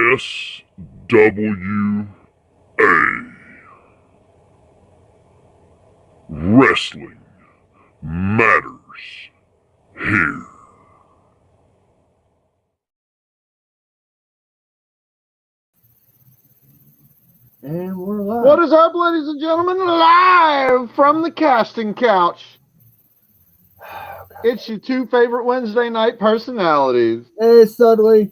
SWA. Wrestling matters here. And we're live. What is up, ladies and gentlemen? Live from the casting couch. It's your two favorite Wednesday night personalities. Hey, Studley.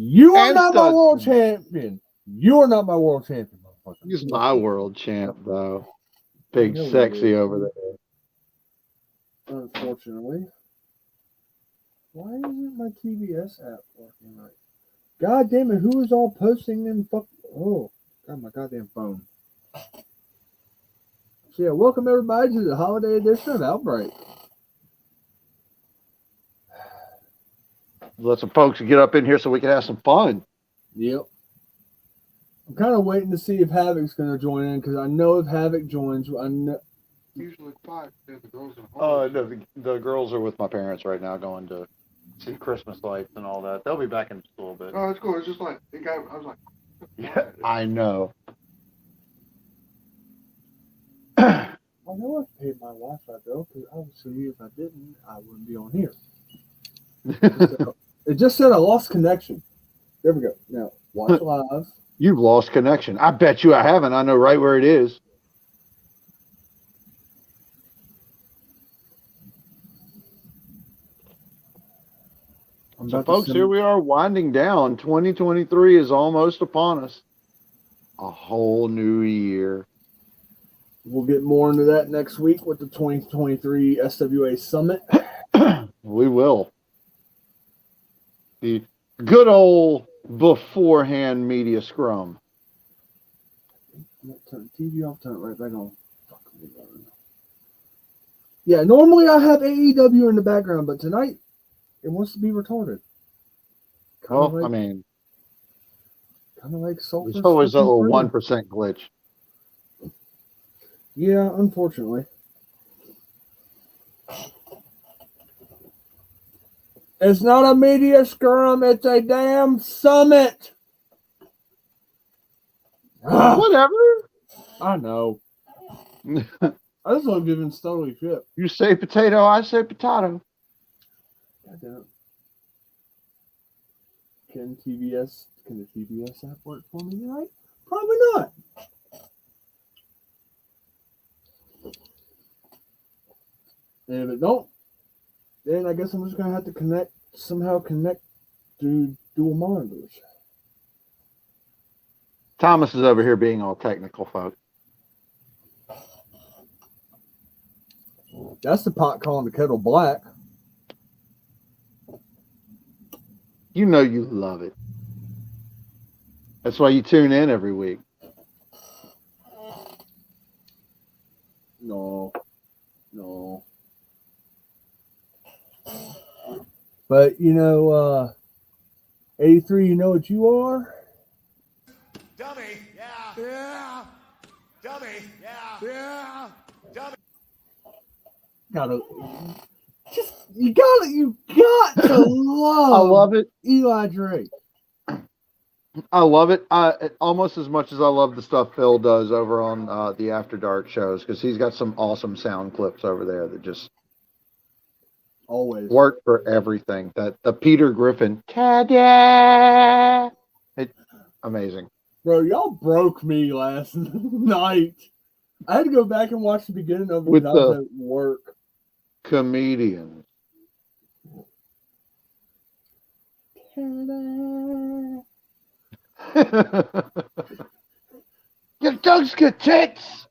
You are And not my Studley. world champion. You are not my world champion, motherfucker. He's my world champ, though. Big I know sexy he is. over there. Unfortunately. Why isn't my TBS app working right? God damn it, who is all posting them Oh, God, my goddamn phone. So yeah, welcome everybody to the holiday edition of Outbreak. Let some folks get up in here so we can have some fun. Yep. I'm kind of waiting to see if Havoc's going to join in, because I know if Havoc joins, I know. Usually 5. The girls in No, the girls are with my parents right now going to see Christmas lights and all that. They'll be back in just a little bit. Oh, it's cool. It's just like I was like, Yeah, I know. I know I paid my Wi-Fi bill, because obviously if I didn't, I wouldn't be on here. It just said I lost connection. There we go. Now, watch live. You've lost connection. I bet you I haven't. I know right where it is. So, folks, here we are winding down. 2023 is almost upon us. A whole new year. We'll get more into that next week with the 2023 SWA Summit. We will. The good old beforehand media scrum. I'm gonna turn the TV off, turn it right back on. Yeah, normally I have AEW in the background, but tonight it wants to be retarded. Well, I mean, kind of like Sulphur's. There's always a little 1% glitch. Yeah, unfortunately. It's not a media scrum, it's a damn summit. Whatever. I know. I just love giving Stoley shit. You say potato, I say potato. God damn it. Can the TBS app work for me tonight? Probably not. And if it don't, then I guess I'm just gonna have to somehow connect to dual monitors. Thomas is over here being all technical, folks. That's the pot calling the kettle black. You know you love it. That's why you tune in every week. No. But, 83, you know what you are? Dummy, yeah. Dummy, yeah. Dummy. You got to love. I love it. Eli Drake. I love it. Almost as much as I love the stuff Phil does over on the After Dark shows, because he's got some awesome sound clips over there that just always work for everything. That the Peter Griffin, ta-da! Amazing. Bro, y'all broke me last night. I had to go back and watch the beginning of it With when I was at work. Comedians. Your dogs get tits.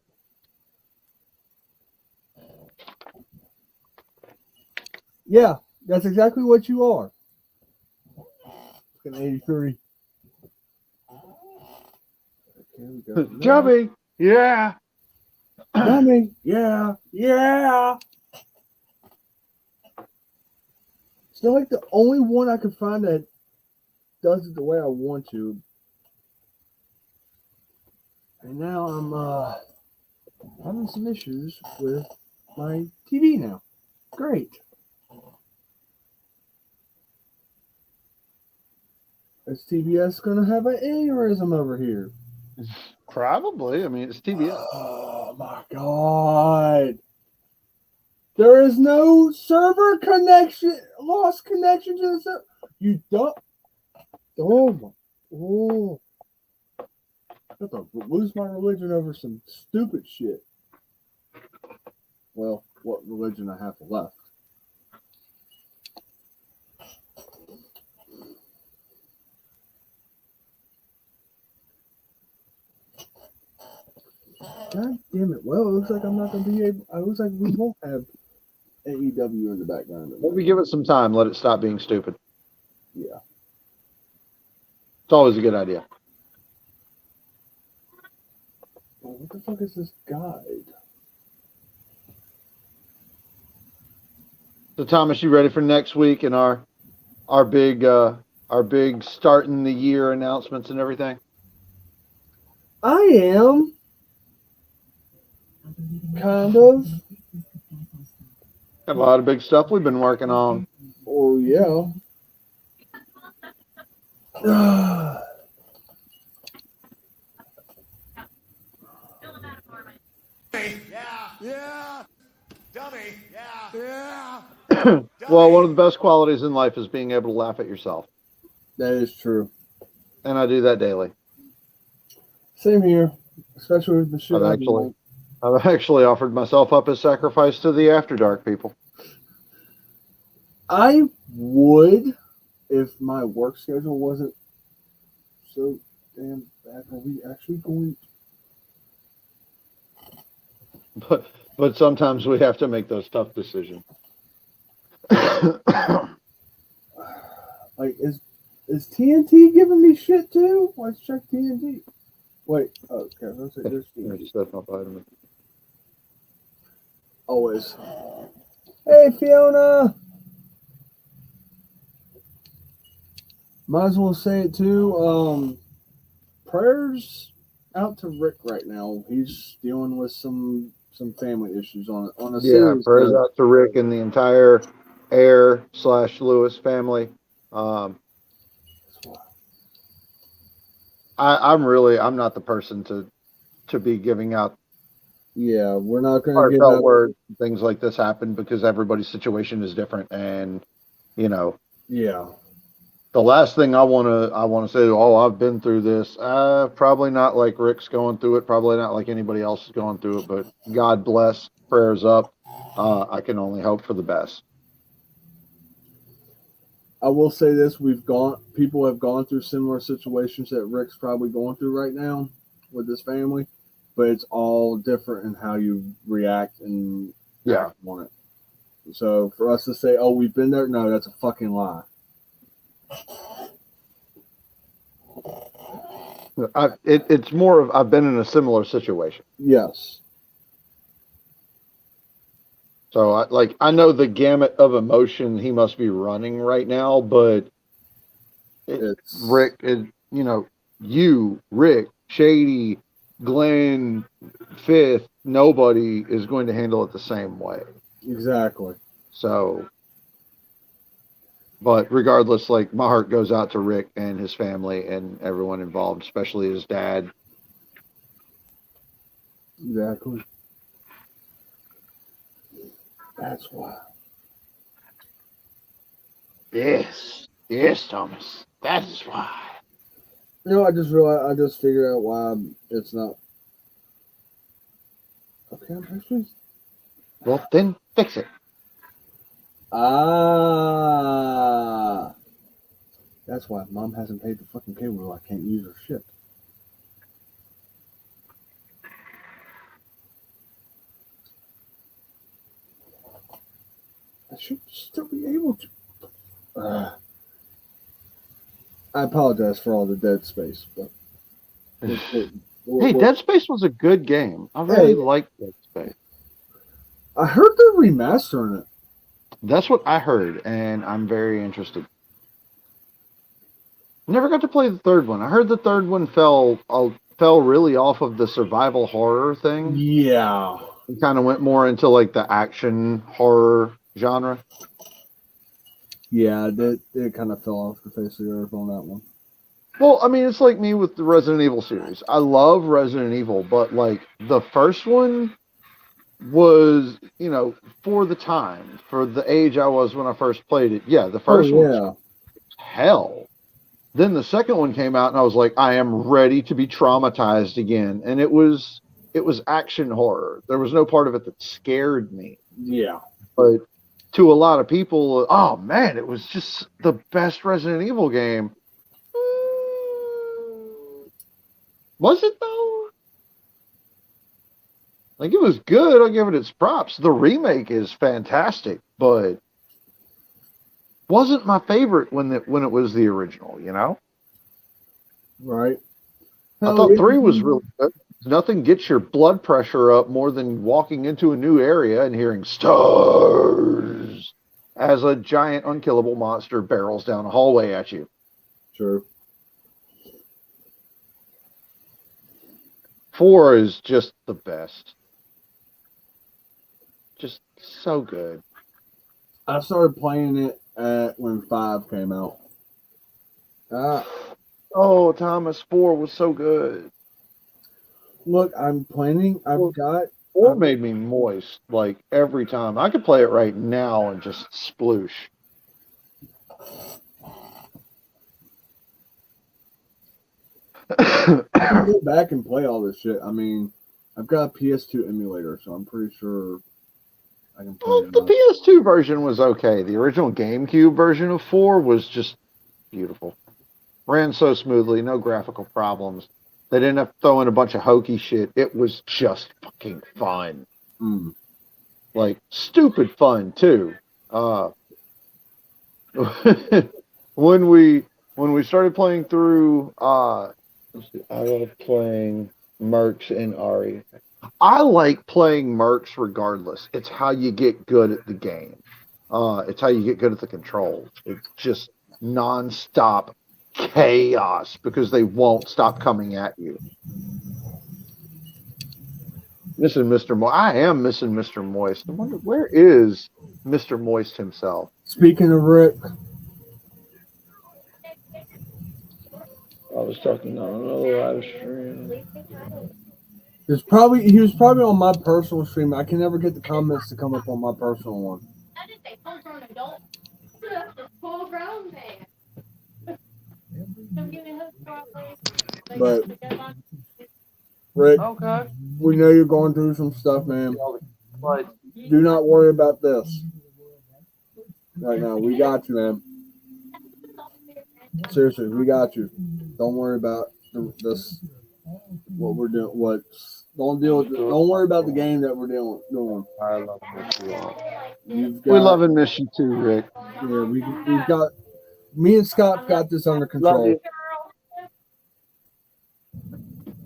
Yeah, that's exactly what you are. Fucking 83. Here we go. Chubby, yeah. Dummy, yeah. It's not like the only one I could find that does it the way I want to. And now I'm having some issues with my TV now. Great. Is TBS going to have an aneurysm over here? Probably. I mean, it's TBS. Oh my God. There is no server connection. Lost connection to the server. You don't. Oh my. Oh. I have to lose my religion over some stupid shit. Well, what religion I have left. God damn it. Well, it looks like I'm not going to be able. It looks like we won't have AEW in the background. Maybe give it some time. Let it stop being stupid. Yeah. It's always a good idea. Well, what the fuck is this guide? So, Thomas, you ready for next week and our big starting the year announcements and everything? I am. Kind of. Got a lot of big stuff we've been working on. Oh, yeah. Yeah. Dummy. Yeah. Well, one of the best qualities in life is being able to laugh at yourself. That is true. And I do that daily. Same here. Especially with the shit I've actually offered myself up as sacrifice to the After Dark people. I would if my work schedule wasn't so damn bad. Are we actually going? But sometimes we have to make those tough decisions. Like, is TNT giving me shit too? Let's check TNT. Wait, okay, let's say there's TNT. That's my vitamin. Always. Hey, Fiona. Might as well say it too. Prayers out to Rick right now. He's dealing with some family issues on a serious prayers note. out to Rick and the entire Air/Lewis family. I'm not the person to be giving out Yeah, we're not going to heartfelt words. Things like this happen because everybody's situation is different, and Yeah. the last thing I want to say, oh, I've been through this. Probably not like Rick's going through it. Probably not like anybody else is going through it. But God bless. Prayers up. I can only hope for the best. I will say this: people have gone through similar situations that Rick's probably going through right now with his family, but it's all different in how you react and act on it. So for us to say, "Oh, we've been there," no, that's a fucking lie. It's more of I've been in a similar situation. Yes. So I know the gamut of emotion he must be running right now, but Rick is, you, Rick, Shady, Glenn, Fifth, nobody is going to handle it the same way. Exactly. So, but regardless, like my heart goes out to Rick and his family and everyone involved, especially his dad. Exactly. That's why. Yes, Thomas. That's why. I just realized. I just figured out why it's not. Okay, I'm actually. Well, then fix it. That's why Mom hasn't paid the fucking cable. I can't use her shit. I should still be able to. I apologize for all the dead space, but Dead Space was a good game. I really liked Dead Space. I heard they're remastering it. That's what I heard, and I'm very interested. Never got to play the third one. I heard the third one fell really off of the survival horror thing. Yeah. It kind of went more into like the action horror genre. Yeah, it kind of fell off the face of the earth on that one. Well, I mean, it's like me with the Resident Evil series. I love Resident Evil, but like the first one was, for the time, for the age I was when I first played it. Yeah, the Oh first one was yeah. hell. Then the second one came out, and I was like, I am ready to be traumatized again. And it was action horror. There was no part of it that scared me. Yeah. But to a lot of people, oh man, it was just the best Resident Evil game. Was it though? Like it was good. I'll give it its props. The remake is fantastic, but wasn't my favorite when it was the original. Right. I Hell thought yeah. 3 was really good. Nothing gets your blood pressure up more than walking into a new area and hearing stars as a giant unkillable monster barrels down a hallway at you. True. 4 is just the best. Just so good. I started playing it when 5 came out. Oh, Thomas, 4 was so good. Look, I'm planning. I've got. 4 made me moist like every time. I could play it right now and just sploosh. I can go back and play all this shit. I mean, I've got a PS2 emulator, so I'm pretty sure I can play Well, it. the PS2 version was okay. The original GameCube version of 4 was just beautiful. Ran so smoothly, no graphical problems. They didn't have to throw in a bunch of hokey shit. It was just fucking fun. Mm. Like, stupid fun, too. When we started playing through I was playing Mercs and Ari. I like playing Mercs regardless. It's how you get good at the game. It's how you get good at the controls. It's just nonstop chaos because they won't stop coming at you. Missing Mr. Moist. I am missing Mr. Moist. I wonder where is Mr. Moist himself. Speaking of Rick, I was talking on another live stream. he was probably on my personal stream. I can never get the comments to come up on my personal one. That is a full-grown adult. That's a full-grown man. Don't give me a hook, But Rick, Okay. we know you're going through some stuff, man. But Do not worry about this right now. We got you, man. Seriously, we got you. Don't worry about this. What we're doing. Don't deal with. Don't worry about the game that we're doing. I love you all. You've We got. love and miss you too, Rick. Yeah, we've got. Me and Scott got this under control.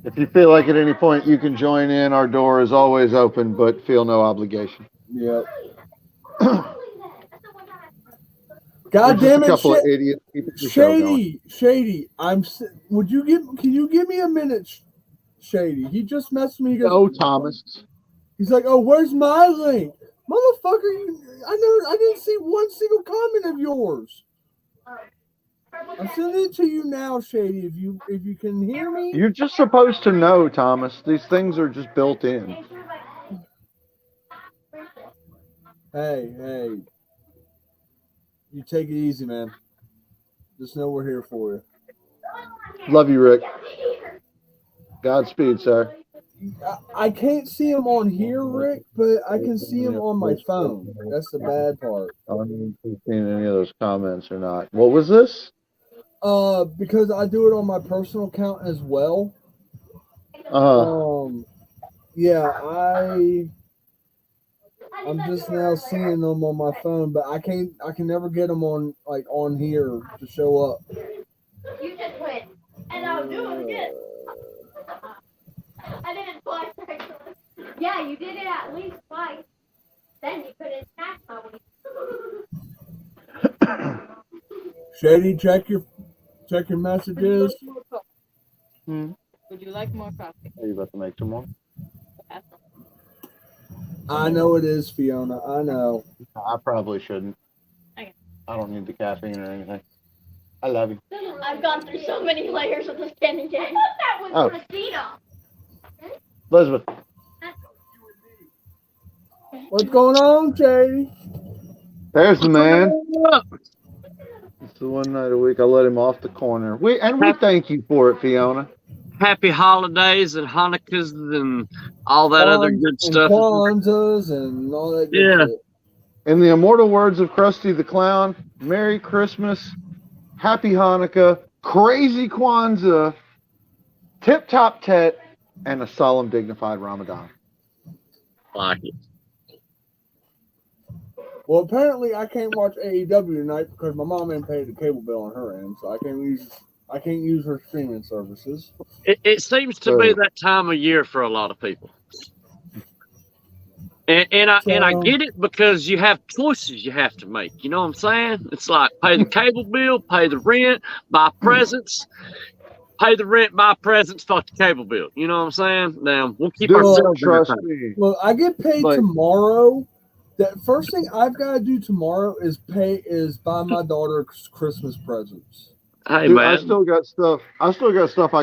If you feel like at any point you can join in, our door is always open, but feel no obligation. Yep. God We're just damn a it, couple of idiots keeping the show going. Shady. Can you give me a minute, Shady? He just messaged me. He goes, No, Thomas. he's like, oh, where's my link? Motherfucker, I didn't see one single comment of yours. I'm sending it to you now, Shady. If you can hear me. You're just supposed to know, Thomas. These things are just built in. Hey. You take it easy, man. Just know we're here for you. Love you, Rick. Godspeed, sir. I can't see him on here, Rick, but I can see him on my phone. That's the bad part. I don't know if you've seen any of those comments or not. What was this? Because I do it on my personal account as well. Yeah, I'm just now seeing them on my phone, but I can never get them on here to show up. You just went, and I'll do it again. I did it twice, actually. Yeah, you did it at least twice. Then you couldn't snatch my week. Shady, check your messages. Would you like more coffee? Are you about to make some more? I know it is, Fiona. I know. I probably shouldn't. Okay. I don't need the caffeine or anything. I love you. I've gone through so many layers of this candy cane. I thought that was Oh. Christina. Elizabeth. What's going on, Shady? There's the man. It's the one night a week I let him off the corner. We thank you for it, Fiona. Happy holidays and Hanukkahs and all that other good stuff. Kwanzas and all that good Yeah. shit. In the immortal words of Krusty the Clown, Merry Christmas, Happy Hanukkah, Crazy Kwanzaa, Tip Top Tet, and a solemn, dignified Ramadan. Like it. Well, apparently I can't watch AEW tonight because my mom ain't paid the cable bill on her end, so I can't use her streaming services. It seems to be that time of year for a lot of people. And I get it because you have choices you have to make. You know what I'm saying? It's like pay the cable bill, pay the rent, buy presents, pay the rent, buy presents, fuck the cable bill. You know what I'm saying? Now we'll keep ourselves trust entertained. me. Well, I get paid tomorrow. The first thing I've got to do tomorrow is buy my daughter Christmas presents. Hey, Dude, man. I still got stuff I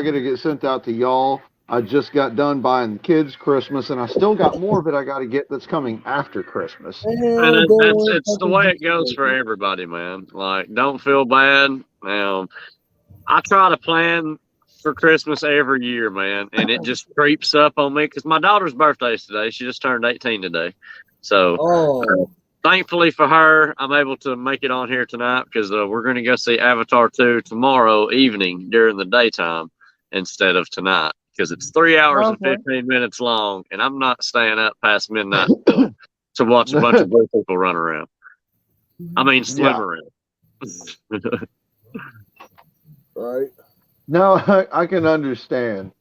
got to get sent out to y'all. I just got done buying the kids Christmas, and I still got more of it I got to get that's coming after Christmas. And it's the way it goes for everybody, man. Like, don't feel bad. I try to plan for Christmas every year, man, and it just creeps up on me because my daughter's birthday is today. She just turned 18 today. So, thankfully for her, I'm able to make it on here tonight because we're going to go see Avatar 2 tomorrow evening during the daytime instead of tonight because it's 3 hours and 15 minutes long, and I'm not staying up past midnight to watch a bunch of blue people run around. I mean, swim around. Right. No, I can understand.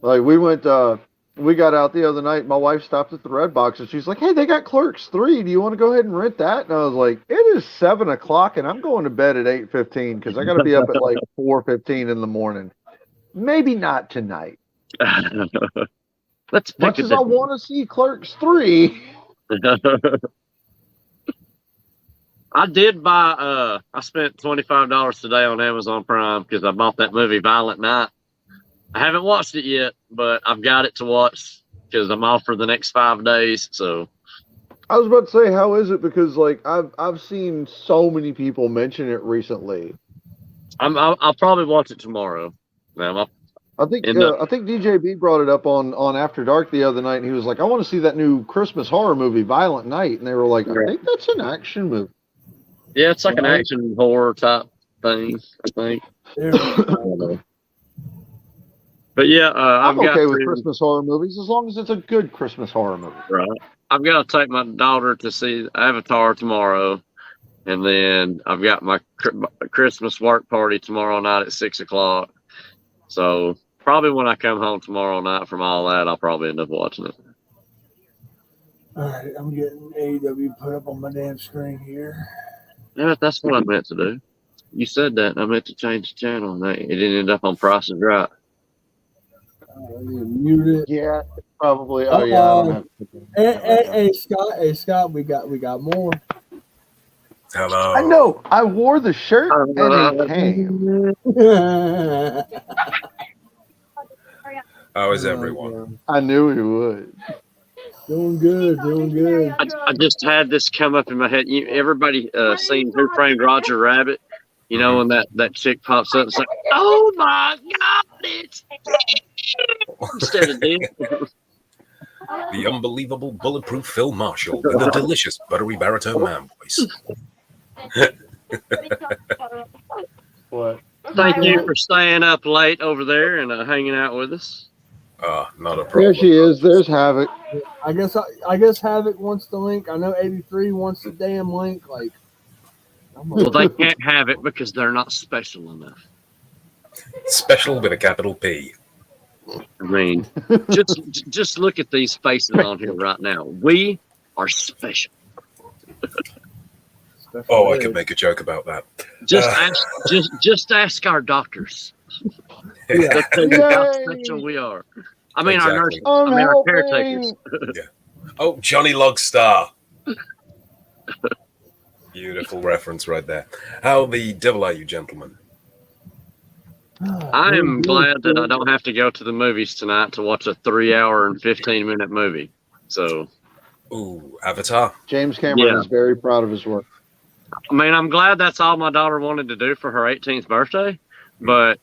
Like we got out the other night. My wife stopped at the Red Box and she's like, "Hey, they got Clerks 3. Do you want to go ahead and rent that?" And I was like, "It is 7 o'clock and I'm going to bed at 8:15 because I got to be up at like 4:15 in the morning. Maybe not tonight." Let's much as I want to see Clerks 3. I did buy. I spent $25 today on Amazon Prime because I bought that movie Violent Night. I haven't watched it yet, but I've got it to watch because I'm off for the next 5 days. So I was about to say, how is it? Because like I've seen so many people mention it recently. I'll probably watch it tomorrow. I think DJB brought it up on After Dark the other night, and he was like, "I want to see that new Christmas horror movie, Violent Night," and they were like, "I think that's an action movie." Yeah, it's like an action horror type thing, I think. But yeah, I'm okay with Christmas horror movies as long as it's a good Christmas horror movie. Right. I've got to take my daughter to see Avatar tomorrow, and then I've got my Christmas work party tomorrow night at 6 o'clock. So probably when I come home tomorrow night from all that, I'll probably end up watching it. All right, I'm getting AEW put up on my damn screen here. Yeah, that's what I meant to do. You said that, and I meant to change the channel, and it didn't end up on Price is Right. Mute it. Yeah, probably. Oh yeah. I don't have Hey, Scott, we got more. Hello. I know. I wore the shirt and it came. How is everyone? I knew he would. Doing good. I just had this come up in my head. Everybody seen Who Framed Roger Rabbit? You know, when that chick pops up, it's like, "Oh my God, it's instead of this." The unbelievable bulletproof Phil Marshall with a delicious buttery baritone man voice. What? Thank you for staying up late over there and hanging out with us. Not a problem. There she is. There's Havoc. I guess Havoc wants the link. I know 83 wants the damn link. Like, well, they can't have it because they're not special enough. Special with a capital P. I mean, just look at these faces on here right now. We are special. Oh, I could make a joke about that. Just ask our doctors. Yeah. How special we are. I mean, Exactly. our nurses. I mean, our caretakers. Yeah. Oh, Johnny Logstar. Beautiful reference right there. How the devil are you, gentlemen? I am glad that I don't have to go to the movies tonight to watch a 3-hour and 15-minute movie. So, Ooh, Avatar. James Cameron is very proud of his work. I mean, I'm glad that's all my daughter wanted to do for her 18th birthday, but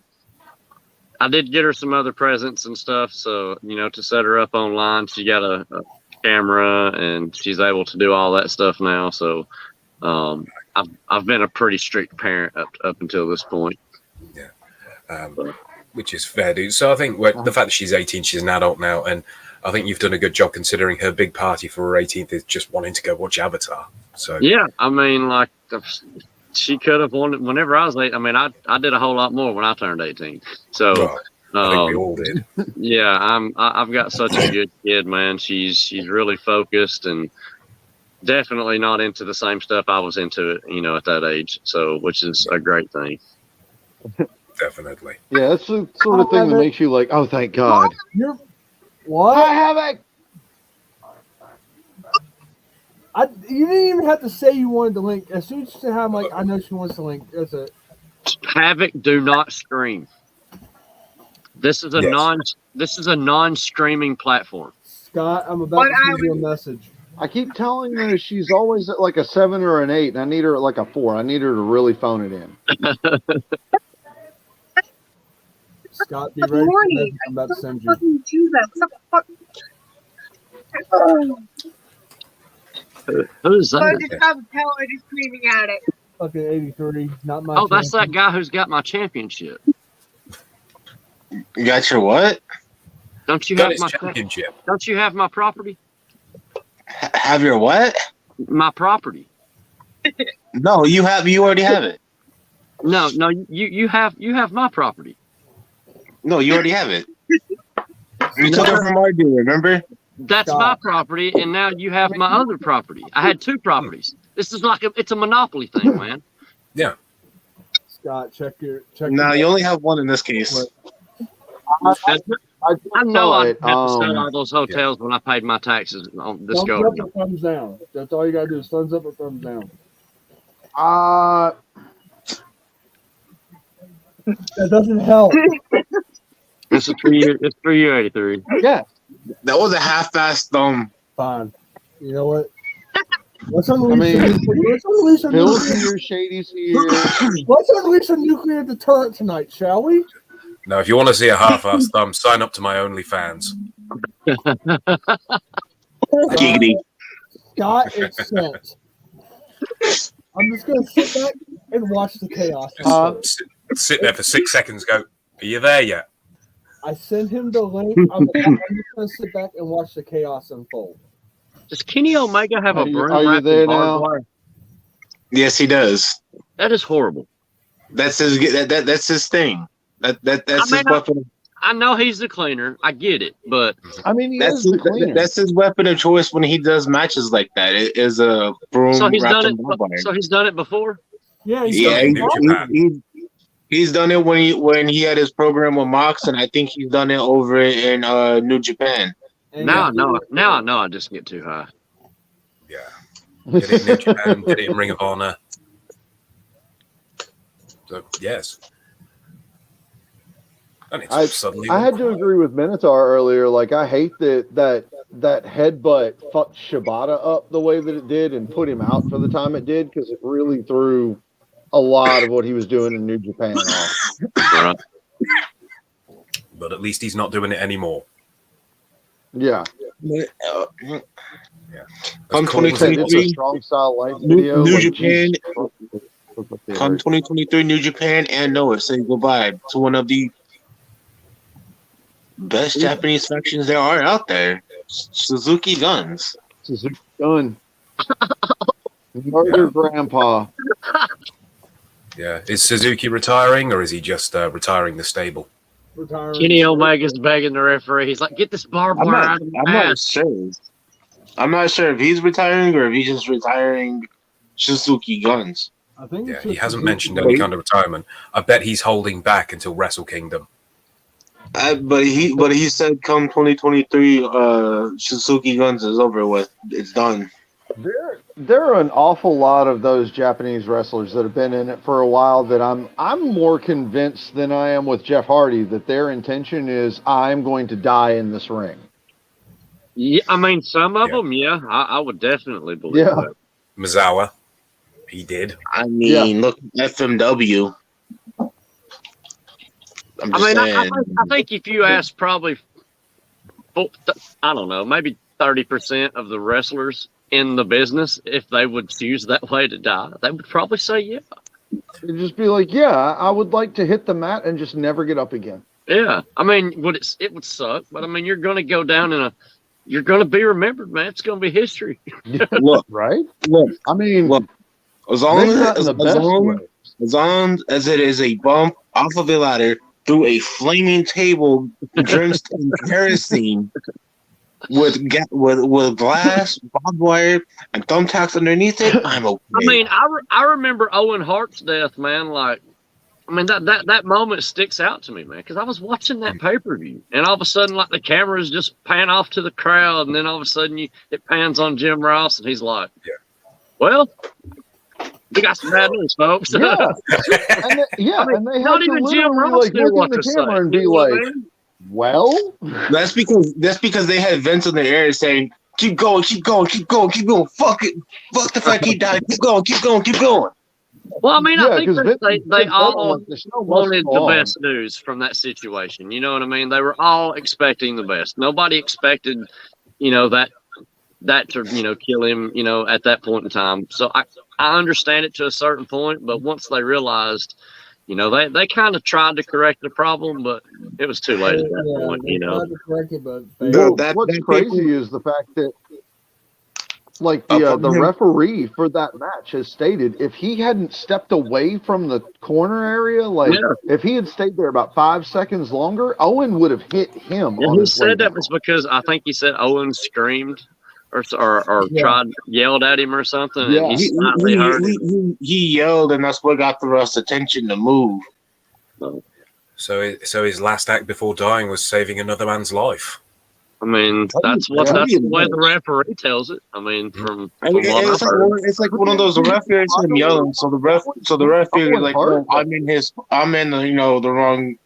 I did get her some other presents and stuff. So, to set her up online, she got a camera and she's able to do all that stuff now. So, I've been a pretty strict parent up until this point. Yeah. Which is fair, dude. So I think the fact that she's 18, she's an adult now, and I think you've done a good job considering her big party for her 18th is just wanting to go watch Avatar. So yeah, I mean, like she could have wanted whenever I was 8. I mean, I did a whole lot more when I turned 18. So I think we all did. Yeah, I've got such a good kid, man. She's really focused and definitely not into the same stuff I was into, at that age. So, which is a great thing. Definitely. Yeah, that's the sort of thing that makes you like, oh, thank God. What? I have it. You didn't even have to say you wanted the link. As soon as you said how, I'm like, I know she wants the link. That's it. Havoc, do not stream. This is a non-streaming platform. Scott, I'm about to send you a message. I keep telling her she's always at like a 7 or an 8, and I need her at like a 4. I need her to really phone it in. Scott, be ready for the I'm about to send you. Who's that? I just have a tell her just screaming at it. Fucking 83, not my. Oh, that's that guy who's got my championship. You got your what? Don't you Got have my championship? Don't you have my property? Have your what? My property. No, you already have it. No, you have my property. No, you already have it. You took it from our dealer, remember? That's my property, and now you have my other property. I had 2 properties. This is like it's a monopoly thing, man. Yeah. Scott, check. No, you only have one in this case. I know I have to sell all those hotels when I paid my taxes on this Thumbs up or thumbs down. That's all you gotta do is thumbs up or thumbs down. That doesn't help. It's 3-year 83. Yeah. That was a half-assed thumb. Fine. You know what? Let's I unleash mean, Bill's here, Shady's here. Let's unleash a nuclear deterrent tonight, shall we? Now, if you want to see a half-assed thumb, sign up to my OnlyFans. Giggity. Scott, it's sent. I'm just gonna sit back and watch the chaos. Sit there for 6 seconds. Go. Are you there yet? I send him the link. I'm just gonna sit back and watch the chaos unfold. Does Kenny Omega have a broom are you wrapped there in barbed now? wire? Yes, he does. That is horrible. That's his. That's his thing. That's his weapon. I know he's the cleaner. I get it, but I mean, that's his weapon of choice when he does matches like that. It is a broom. so he's wrapped done in it. barbed wire. So he's done it before. Yeah, He's done it when he had his program with Mox, and I think he's done it over in New Japan. Now I know I just get too high. Yeah. Did it in New Japan, did it in Ring of Honor. So, yes. And it's suddenly I had to agree with Minotaur earlier. Like, I hate that headbutt fucked Shibata up the way that it did and put him out for the time it did, because it really threw a lot of what he was doing in New Japan off. But at least he's not doing it anymore. Yeah. Yeah. Come Come It's a strong style life video. New like, Japan. Jesus. Come 2023, New Japan and Noah say goodbye to one of the best Japanese factions there are out there, Suzuki Guns. Suzuki Gun. Murder Grandpa. Yeah. Is Suzuki retiring, or is he just retiring the stable? Kenny Omega's begging the referee. He's like, "Get this barbed wire out of my ass." Sure. I'm not sure if he's retiring or if he's just retiring Suzuki Guns. I think Yeah, he hasn't mentioned any kind of retirement. I bet he's holding back until Wrestle Kingdom. But he said come 2023, Suzuki Guns is over with. It's done. There are an awful lot of those Japanese wrestlers that have been in it for a while that I'm more convinced than I am with Jeff Hardy that their intention is I'm going to die in this ring. Yeah, I mean, some of Yeah. them, yeah, I would definitely believe that. Mizawa, he did. I mean, look, FMW. I'm just saying. I think if you ask probably, I don't know, maybe 30% of the wrestlers in the business, if they would choose that way to die, they would probably say yeah. It'd just be like, yeah, I would like to hit the mat and just never get up again. Yeah, I mean, it would suck, but I mean, you're going to go down you're going to be remembered, man. It's going to be history. Look, right? Look, I mean, look, as long as it is a bump off of a ladder through a flaming table drenched in kerosene with glass, barbed wire, and thumbtacks underneath it, I'm okay. I mean, I remember Owen Hart's death, man. Like, I mean, that moment sticks out to me, man, because I was watching that pay-per-view, and all of a sudden, like, the cameras just pan off to the crowd, and then all of a sudden it pans on Jim Ross, and he's like, well, we got some bad news, folks. Yeah, and they not even Jim Ross knew what to say. And be like, well, that's because they had vents in the air saying, keep going, keep going, keep going, keep going. Fuck it, fuck the fact he died. Keep going, keep going, keep going. Well, I mean, I think they all wanted the on. best news from that situation. You know what I mean? They were all expecting the best. Nobody expected, that to, kill him, at that point in time. So I understand it to a certain point, but once they realized, they kind of tried to correct the problem, but it was too late at that point, Tried to correct it, but what's crazy is the fact that, like, the referee for that match has stated if he hadn't stepped away from the corner area, if he had stayed there about 5 seconds longer, Owen would have hit him. And he said that was because I think he said Owen screamed or yelled at him or something. Yeah, and he slightly hurt him. He yelled, and that's what got the rest attention to move. So his last act before dying was saving another man's life. I mean, that's the way the referee tells it. I mean, from what I've heard. It's like one of those referees him yelling. So the referee like, oh, I'm in the wrong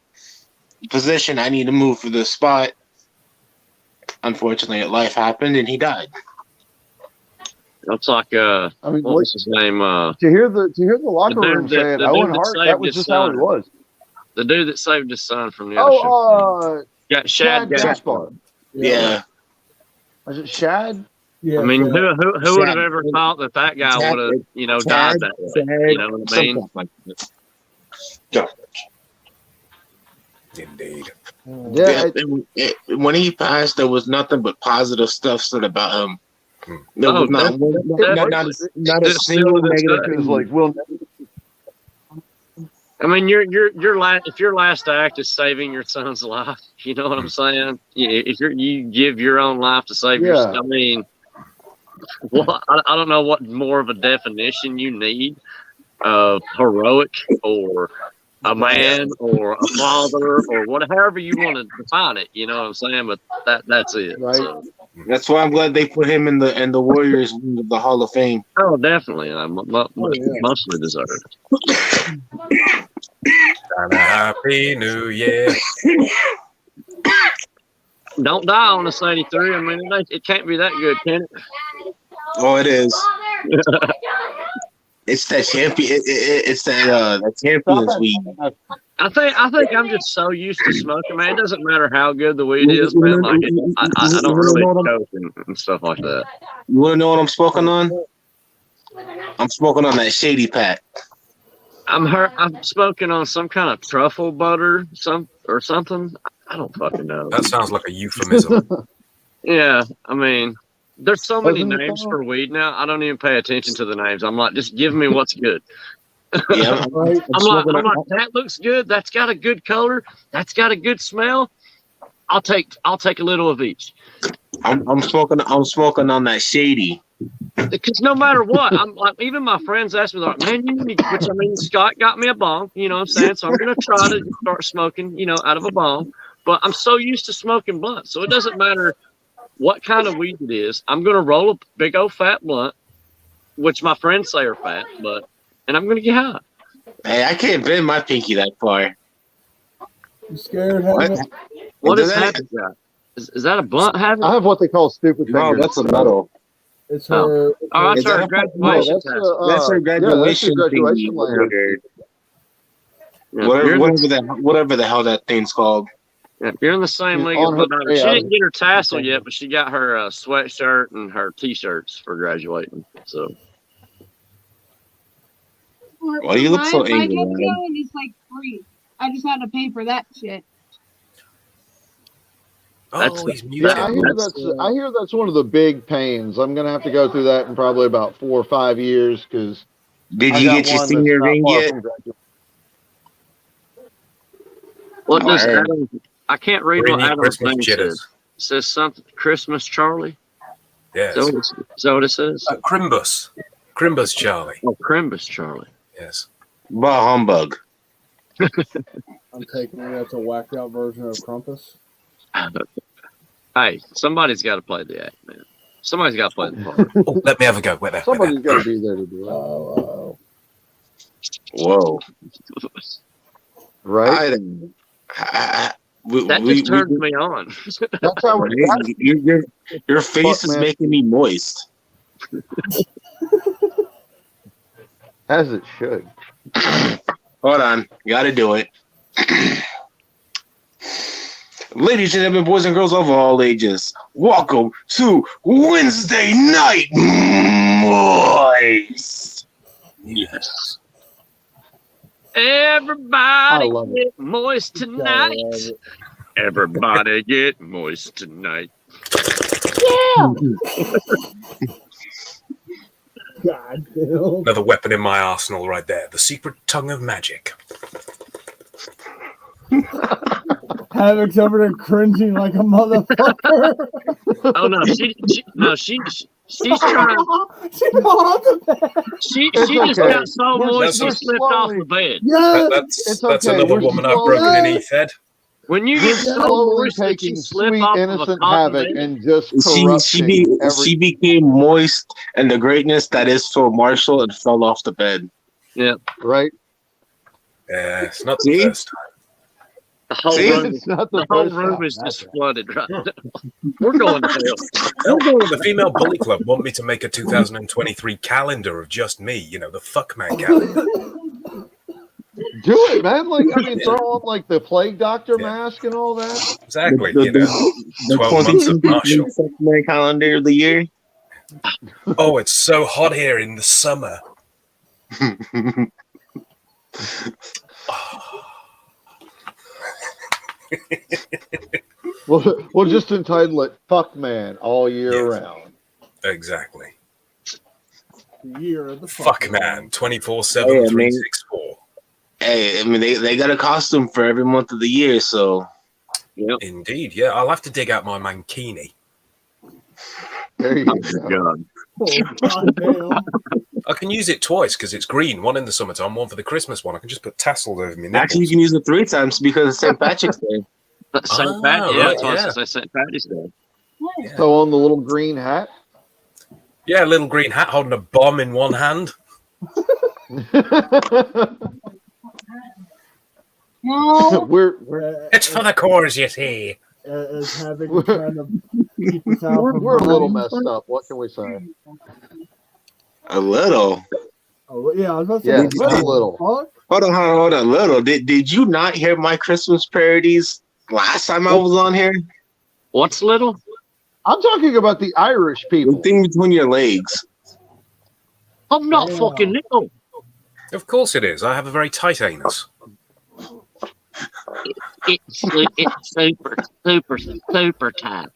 position. I need to move for this spot. Unfortunately, life happened and he died. That's like what was his name? To hear the locker room say it, Owen Hart, that was just how he was. The dude that saved his son from the other got Shad Gaspar. Yeah. Was it Shad? Yeah. I mean, who would have ever thought that guy would have, died that way? You know what I mean? Like that. Indeed. Yeah. When he passed, there was nothing but positive stuff said about him. There was not a single negative. It was like, I mean, if your last act is saving your son's life, you know what I'm saying? If you give your own life to save your son, I mean, well, I don't know what more of a definition you need of heroic or a man or a father or whatever you want to define it. You know what I'm saying? But that's it. Right. So. That's why I'm glad they put him in the Warriors wing of the Hall of Fame. Oh, definitely. Mostly deserved. And a happy new year. Don't die on us 83. I mean, it can't be that good, can it? Oh, it is. It's that champion. It's that Champions weed. I think I'm just so used to smoking, man. It doesn't matter how good the weed is, man. Like I don't really coke and stuff like that. You want to know what I'm smoking on? I'm smoking on that shady pack. I'm smoking on some kind of truffle butter, or something. I don't fucking know. That sounds like a euphemism. Yeah, I mean, there's so many names for weed now. I don't even pay attention to the names. I'm like, just give me what's good. Yeah, I'm like, that looks good. That's got a good color. That's got a good smell. I'll take a little of each. I'm smoking on that shady. Because no matter what, I'm like, even my friends ask me, like, man, which I mean, Scott got me a bong, you know what I'm saying? So I'm gonna try to start smoking, out of a bong. But I'm so used to smoking blunts, so it doesn't matter what kind of weed it is. I'm going to roll a big old fat blunt, which my friends say are fat, and I'm going to get high. Hey, I can't bend my pinky that far. You scared? What? Havoc? What Does is that- Havoc got? Is that a blunt, Havoc? I have what they call stupid No, fingers. that's a metal. It's her. Oh, Is that's our that a- graduation that's, tassel. That's her graduation, graduation thingy. lanyard. Yeah, Whatever the hell that thing's called. you're in the same She's league on as her my daughter. way She out. didn't get her tassel yet, but she got her sweatshirt and her t-shirts for graduating. So Why do you look so my angry, get man? going is like free. I just had to pay for that shit. Oh, he's muted. Yeah, I hear that's one of the big pains. I'm gonna have to go through that in probably about 4 or 5 years because. Did you get your senior ring yet? what does Word. Adam? I can't read Bring what me Adam's Christmas name jitters. says. It says something Christmas Charlie. Yes. Is that what it says? Crimbus. Crimbus Charlie. Oh, Crimbus Charlie. Yes. Bah humbug. I'm taking it. That's a whacked out version of Krampus. Hey, somebody's got to play the act, man. Somebody's got to play the part. Oh, let me have a go. Wait there. Somebody's got to be there to do it, Oh, Whoa. right? I don't. That just turns me on. That's how Your face Fuck, is man. making me moist. as it should. Hold on. Gotta do it. Ladies and gentlemen, boys and girls of all ages, welcome to Wednesday Night Moist. Yes. Everybody love it. get moist tonight. Everybody get moist tonight. God damn. Another weapon in my arsenal right there. The secret tongue of magic. Havoc's over there cringing like a motherfucker. Oh no, she's trying. She's on the bed. She It's just okay. got so We're moist she just slipped off slowly- the bed. Yeah. It's That's okay. another We're woman I've slowly- broken in Heath. When you We're get so slowly moist that you taking slip sweet, off of a innocent cotton Havoc bed. and just corrupting every. She became moist and the greatness that is Phil Marshall and fell off the bed. Right? Yeah, it's not the See? first time. The whole See? room, It's not the the whole first room time. is That's just right. flooded right now. We're going to hell. The Female Bully Club want me to make a 2023 calendar of just me. You know, the Fuckman calendar. Do it, man. Like, I mean, throw on like the plague doctor mask and all that. Exactly. You know, 12 months of Marshall. My calendar of the year. Oh, it's so hot here in the summer. We'll just entitle it "Fuck Man" all year Yes. round. Exactly. The year of the Fuck man, 24/7, Yeah, man. 364. Hey, I mean they got a costume for every month of the year, so Indeed, yeah. I'll have to dig out my mankini. There you go. God. Oh, God damn. I can use it twice because it's green. One in the summertime, one for the Christmas one. I can just put tassels over me nipples. actually you can use it 3 times because it's St. Patrick's Day. St. Pat, yeah, right, that's why yeah. I say St. Patty's Day. Yeah. So on the little green hat. Yeah, little green hat holding a bomb in one hand. No. we're It's for the cause, you see. As Havoc trying to keep us out from we're a little burning. messed up. What can we say? A little. Oh, yeah, I was about to Yeah, say, just a little. fuck? Hold on, a little. Did you not hear my Christmas parodies last time I was on here? What's little? I'm talking about the Irish The people. thing between your legs. I'm not Yeah. fucking little. Of course it is. I have a very tight anus. It's super tight.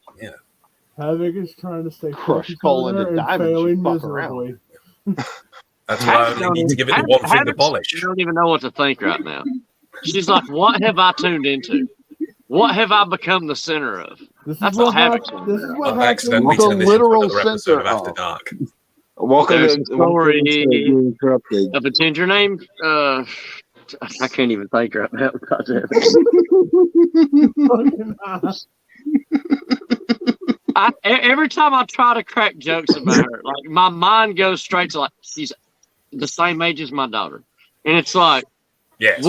Havoc is trying to stay Crush focused coal on her into and diamonds, you failing fuck around. miserably. That's why I only need to give it the one finger polish. I don't even know what to think right now. She's like, what have I tuned into? What have I become the center of? This is That's what what Havoc happened. This is what I've happened. accidentally The turned this into literal another episode center of After of- Dark. Welcome There's to a story being interrupted. of a ginger named, I can't even think right now. Fucking ass. Every time I try to crack jokes about her, like my mind goes straight to like she's the same age as my daughter, and it's like, Yes.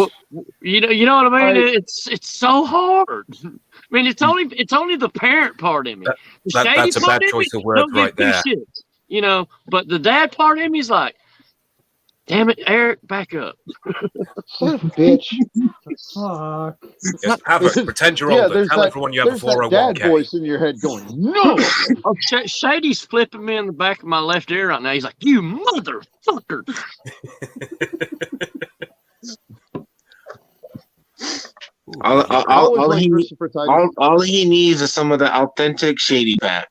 you know what I mean? It's so hard. I mean, it's only the parent part in me. The shady That's a part bad in me choice of words don't give right two there. shits, you know. But the dad part in me is like, damn it, Eric, back up. Son of a bitch. Fuck. Yes, have it. Pretend you're older. Tell everyone you have a there's that dad 401k. voice in your head going, no. Oh, Shady's flipping me in the back of my left ear right now. He's like, you motherfucker. All he needs is some of the authentic Shady Pack.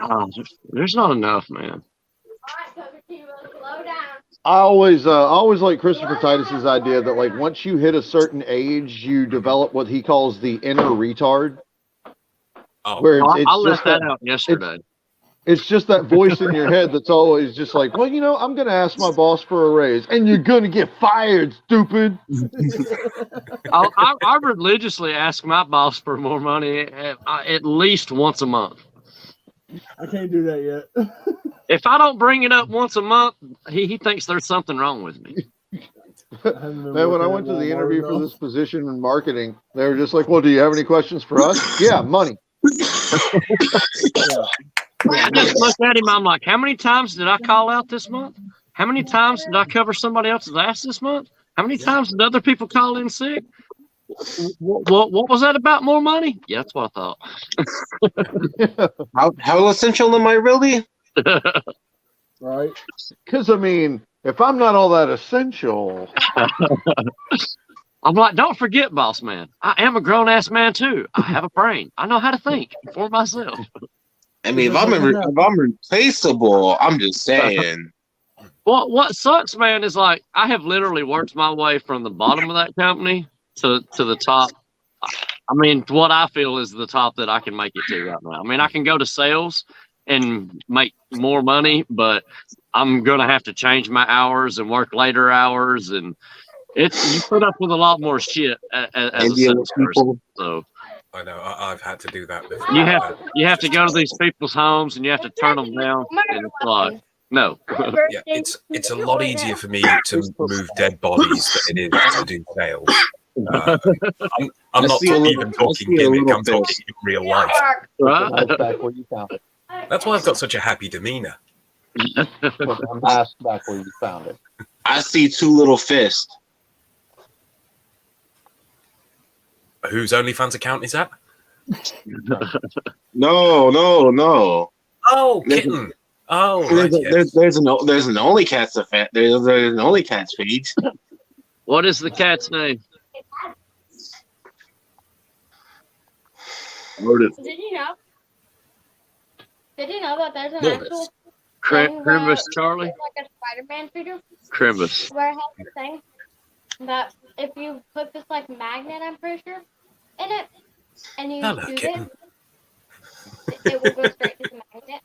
Oh, there's not enough, man. I always like Christopher Titus's idea that like once you hit a certain age, you develop what he calls the inner retard. Oh, where I left that out yesterday. It's just that voice in your head that's always just like, well, you know, I'm going to ask my boss for a raise, and you're going to get fired, stupid. I religiously ask my boss for more money at least once a month. I can't do that yet. If I don't bring it up once a month, he thinks there's something wrong with me. Man, when I went to the interview for this position in marketing, they were just like, well, do you have any questions for us? Yeah, money. I just looked at him. I'm like, how many times did I call out this month? How many times did I cover somebody else's ass this month? How many times did other people call in sick? What was that about? More money? Yeah, that's what I thought. How essential am I really? Right. Because, I mean, if I'm not all that essential. I'm like, don't forget, boss man. I am a grown-ass man, too. I have a brain. I know how to think for myself. I mean, if I'm replaceable, I'm just saying. Well, what sucks, man, is like I have literally worked my way from the bottom of that company to the top. I mean, what I feel is the top that I can make it to right now. I mean, I can go to sales and make more money, but I'm gonna have to change my hours and work later hours, and you put up with a lot more shit as a salesperson. So. I know. I've had to do that before. You have to go to these people's homes and you have to turn them down, and it's like, no. Yeah, it's a lot easier for me to move dead bodies than it is to do sales. I'm not even talking gimmick. I'm talking in real life. Right? Back where you found it. That's why I've got such a happy demeanor. I'm asked back where you found it. I see two little fists. Whose OnlyFans account is that? No. Oh, kitten. Oh, right, there's an OnlyCats event. There's an OnlyCats page. What is the cat's name? Did you know? Did you know that there's an actual Crimbus Charlie? like a Spider-Man figure? Crimbus. Where it has the thing that if you put this like magnet, I'm pretty sure, in it, and you shoot it will go straight to the magnet.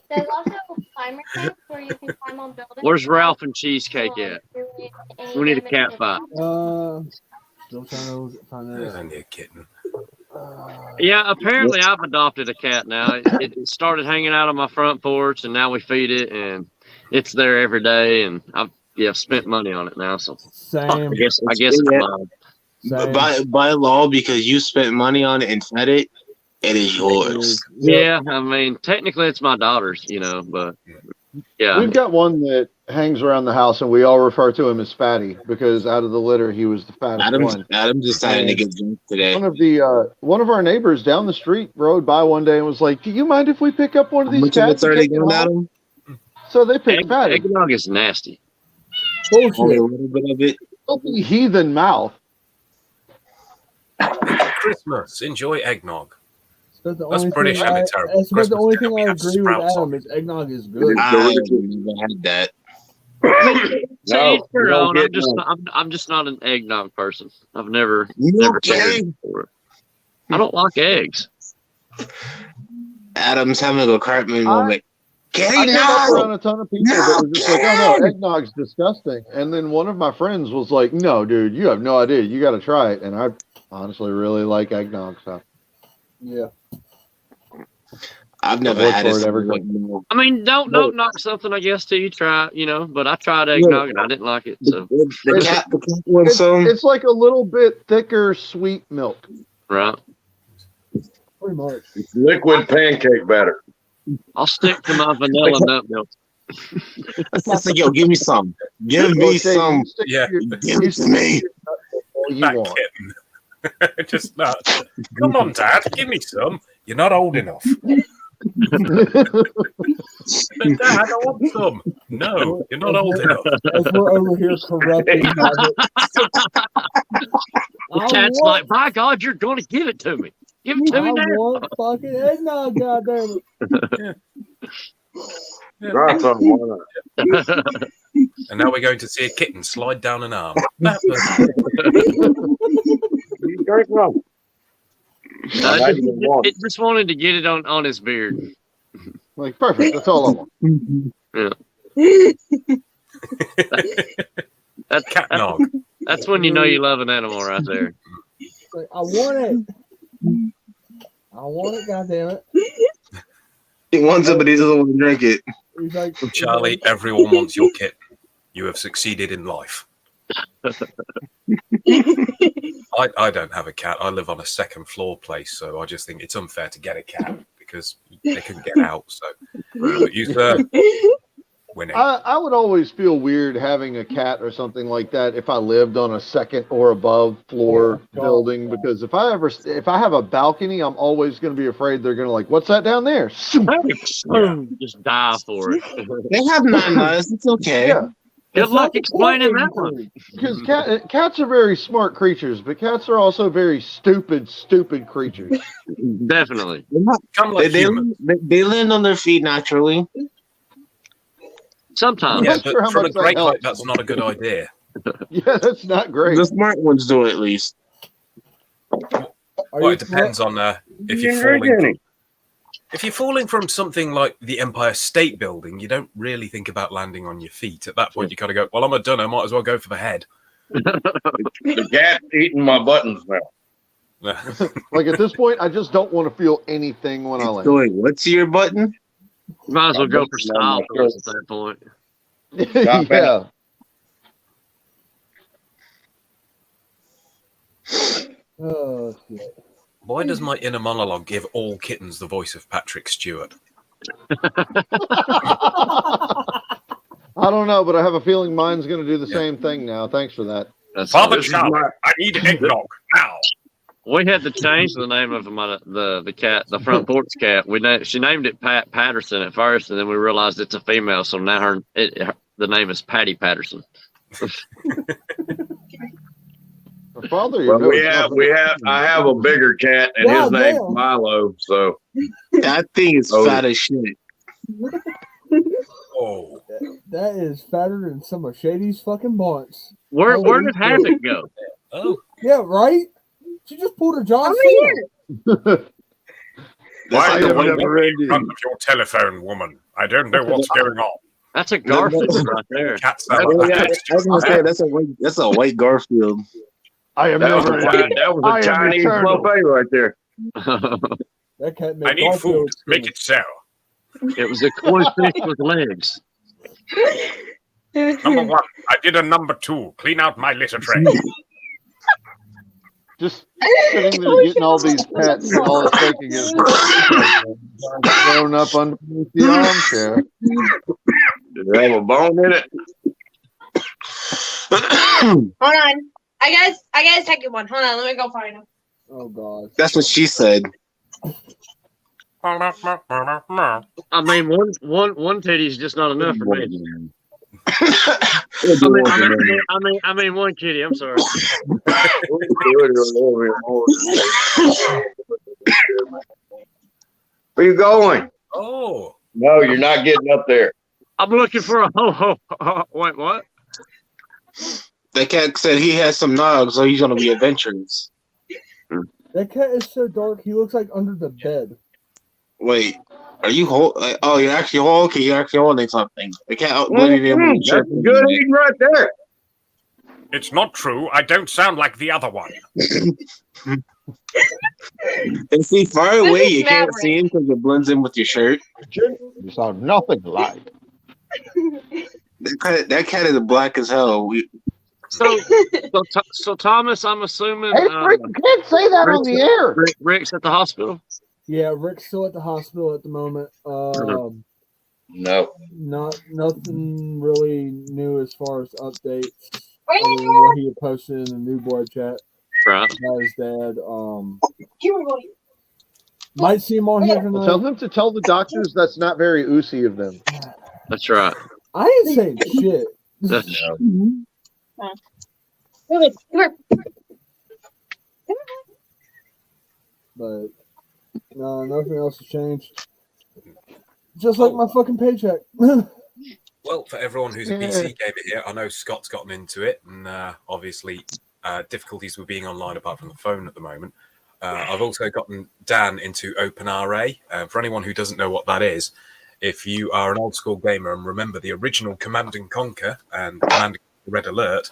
There's also climber things where you can climb on buildings. Where's Ralph and Cheesecake at? We need a cat fight. Still trying to find that. I need a kitten. Yeah, apparently I've adopted a cat now. It started hanging out on my front porch, and now we feed it, and it's there every day. And I've spent money on it now. So Same. I guess it's mine. By law, because you spent money on it and fed it, it is yours. Yeah, I mean, technically it's my daughter's, but yeah. We've got one that hangs around the house, and we all refer to him as Fatty because out of the litter, he was the fattest one. Adam decided to get drunk today. One of our neighbors down the street rode by one day and was like, "Do you mind if we pick up one of these cats?" Are they going, Adam? So they picked Fatty. Eggnog is nasty. Only a little bit of it. Open heathen mouth. Christmas. Enjoy eggnog. That's British and it's terrible. That's about the only thing I have agree with sprouts Adam is eggnog is good. I never had that. I'm just not an eggnog person. I've never cared for it. I don't like eggs. Adam's having a Cartman moment. I came up around a ton of people that were just like, "Oh no, eggnog's disgusting." And then one of my friends was like, "No, dude, you have no idea. You got to try it." And I honestly really like eggnog. So yeah. I've never Look had for it. it every I mean, don't knock something, I guess, till you try, but I tried eggnog and I didn't like it. So The cat wants some. It's like a little bit thicker sweet milk. right. Pretty much. It's liquid pancake batter. I'll stick to my vanilla nut milk. I said, yo, give me some. Give me some. Yeah. Give it to me. All you Fat want. kitten. Just not. Come on, Dad, give me some. You're not old enough. But Dad, I want some. No, you're not old enough. As we're over here corrupting Nugget. The cat's like, by God, you're going to give it to me. Give it to me I now. want fucking eggnog, goddammit. Try some, why not? And now we're going to see a kitten slide down an arm. You drink some. It just wanted to get it on his beard. Like, perfect. That's all I want. Yeah. Cat nog. That's when you know you love an animal right there. Like, I want it. I want it, goddammit. He wants it, but he doesn't want to drink it. He's like, Charlie, everyone wants your kitten. You have succeeded in life. I don't have a cat. I live on a second floor place, so I just think it's unfair to get a cat because they couldn't get out. So you, sir, winning. I would always feel weird having a cat or something like that if I lived on a second or above floor building, because if I have a balcony, I'm always going to be afraid they're going to like, what's that down there? Just die for it. They have 9 lives. It's okay. Yeah. Good luck explaining that one. Because cats are very smart creatures, but cats are also very stupid creatures. Definitely. They land on their feet naturally. Sometimes. Yeah, but from a great height, that's not a good idea. Yeah, that's not great. The smart ones do it at least. Well, it depends on if you're falling. If you're falling from something like the Empire State Building, you don't really think about landing on your feet. At that point, you kind of go, well, I'm a done. I might as well go for the head. The cat's eating my buttons now. Like at this point, I just don't want to feel anything when I land. So wait, what's your button? Might as well go for style points at that point. Yeah. oh, shit. Why does my inner monologue give all kittens the voice of Patrick Stewart? I don't know, but I have a feeling mine's going to do the same thing now. Thanks for that. Father Charlie, I need eggnog now. We had to change the name of the cat, the front porch cat. She named it Pat Patterson at first, and then we realized it's a female, so now the name is Patty Patterson. Father, well, I have a bigger cat, and his name's Milo. So that thing is fat as shit. Oh, that is fatter than some of Shady's fucking blunts. Where did Havoc go? Oh, yeah, right. She just pulled a John Cena. why are you in front of your telephone, woman? I don't know what's going on. That's a Garfield right there. Cats I was gonna say that's a white Garfield. I am that never. Was a Chinese buffet right there. That cat I need food. Make it sour. It was a koi fish with legs. Number 1, I did a number 2. Clean out my litter tray. Just sitting there getting all these pets, and all it's taking is thrown up underneath the armchair. Did they have a bone in it? Hold on. I got a second one. Hold on, let me go find him. Oh god. That's what she said. I mean, one titty's just not enough for me. I mean, one kitty. I'm sorry. Where you going? Oh. No, you're not getting up there. I'm looking for a ho. Wait, what? That cat said he has some nogs, so he's gonna be adventurous. That cat is so dark. He looks like under the bed. Wait, are you oh, you're actually okay. You're actually holding something. The cat outwitted him. That's good eating right there. It's not true. I don't sound like the other one. And see, far This away is you can't Maverick. see him because it blends in with your shirt. You sound nothing alike. That cat is black as hell. So Thomas, I'm assuming Hey, Rick, you can't say that on the air. Rick's at the hospital. Yeah, Rick's still at the hospital at the moment. No. Nothing really new as far as updates. Other than what he had posted in the new board chat. Right. About his dad. Might see him on here tonight. Well, tell him to tell the doctors that's not very oozy of them. That's right. I ain't saying shit. But no, nothing else has changed. Just like my fucking paycheck. Well, for everyone who's a PC gamer here, I know Scott's gotten into it, and obviously difficulties with being online apart from the phone at the moment. I've also gotten Dan into OpenRA. For anyone who doesn't know what that is, if you are an old school gamer and remember the original Command & Conquer and Command & Red Alert,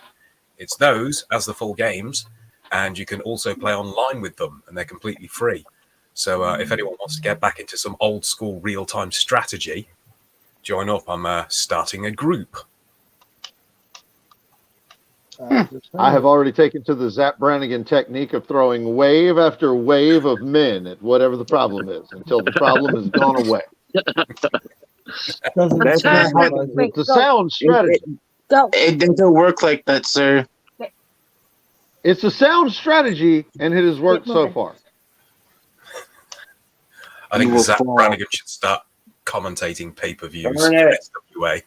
it's those as the full games, and you can also play online with them, and they're completely free. So if anyone wants to get back into some old school real-time strategy, join up. I'm starting a group. I have already taken to the Zap Brannigan technique of throwing wave after wave of men at whatever the problem is until the problem has gone away. That's not how it's a sound strategy. It doesn't work like that, sir. It's a sound strategy, and it has worked so far. I think Zach Brannigan should start commentating pay-per-views for SWA.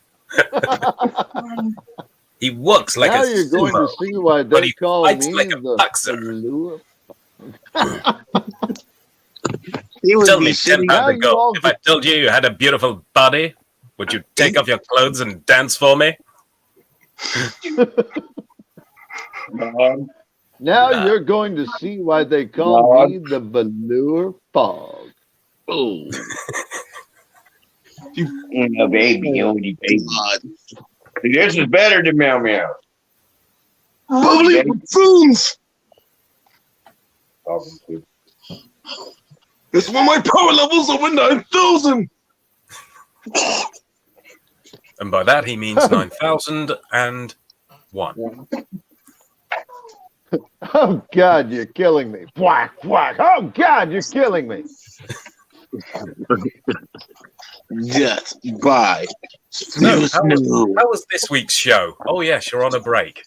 He works like now a you're going to see why but they he call fights me like a the boxer. lure. Tell me 10 pounds ago, if I told you you had a beautiful body, would you take off your clothes and dance for me? Now you're going to see why they call me the velour fog. Oh. You baby, only baby. This is better than Meow Meow. Bubbly buffoons! It's when my power levels over 9,000. And by that, he means 9,001. Oh, God, you're killing me. Whack, whack. Oh, God, you're killing me. Yes, bye. No, how was this week's show? Oh, yes, you're on a break.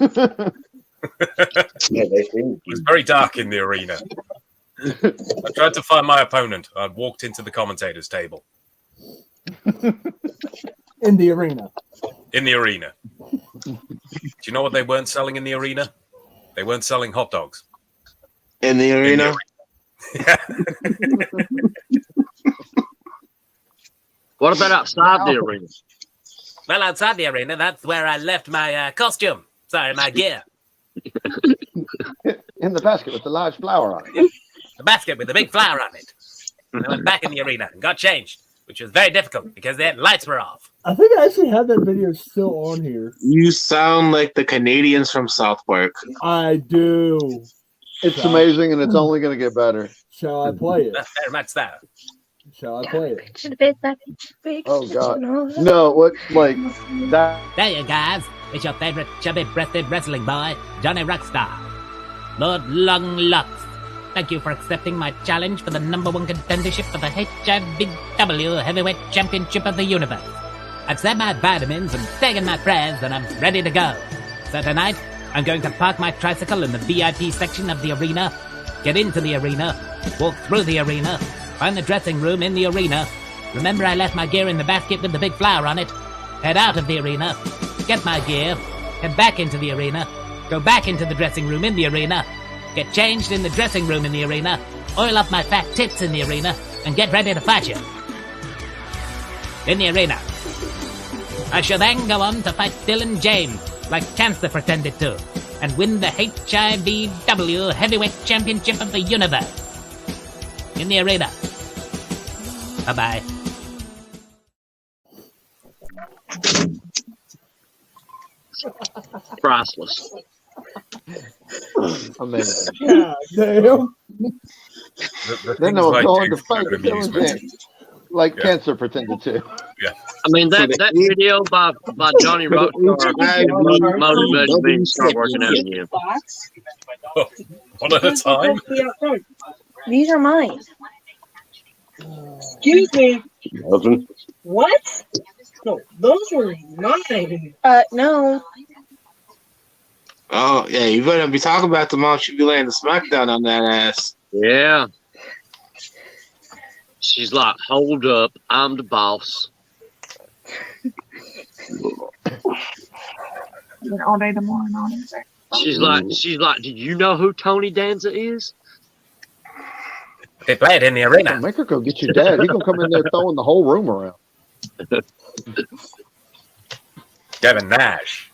It was very dark in the arena. I tried to find my opponent. I walked into the commentator's table. In the arena. In the arena. Do you know what they weren't selling in the arena? They weren't selling hot dogs. In the arena? What about outside the arena? Well, outside the arena, that's where I left my costume. Sorry, my gear. In the basket with the large flower on it. The basket with the big flower on it. And I went back in the arena and got changed, which was very difficult because the lights were off. I think I actually have that video still on here. You sound like the Canadians from South Park. I do. It's amazing, and it's only going to get better. Shall I play it? Very much so. Shall I play it? Oh, God. No, what, like, that. There you guys. It's your favorite chubby-breasted wrestling boy, Johnny Rockstar. Lord Long Locks. Thank you for accepting my challenge for the #1 contendership for the HIVW Heavyweight Championship of the Universe. I've said my vitamins and taken my prayers, and I'm ready to go. So tonight, I'm going to park my tricycle in the VIP section of the arena, get into the arena, walk through the arena, find the dressing room in the arena. Remember I left my gear in the basket with the big flower on it. Head out of the arena, get my gear, head back into the arena, go back into the dressing room in the arena, get changed in the dressing room in the arena, oil up my fat tits in the arena, and get ready to fight you. In the arena. I shall then go on to fight Dylan James, like Cancer pretended to, and win the HIVW Heavyweight Championship of the Universe. In the arena. Bye-bye. Priceless. Amazing. God damn. Then they'll go on to fight the amusement. like cancer pretended to. Yeah. I mean that video by Johnny Rockstar motivated me to start working out again. One at a time. These are mine. Excuse me. Nothing. What? No, those were mine. No. Oh, yeah, you better be talking about the mom. She be laying the smackdown on that ass. Yeah. She's like, hold up, I'm the boss. All day tomorrow. She's like, did you know who Tony Danza is? They played in the arena. Make her go get your dad. He's gonna come in there throwing the whole room around. Devin Nash.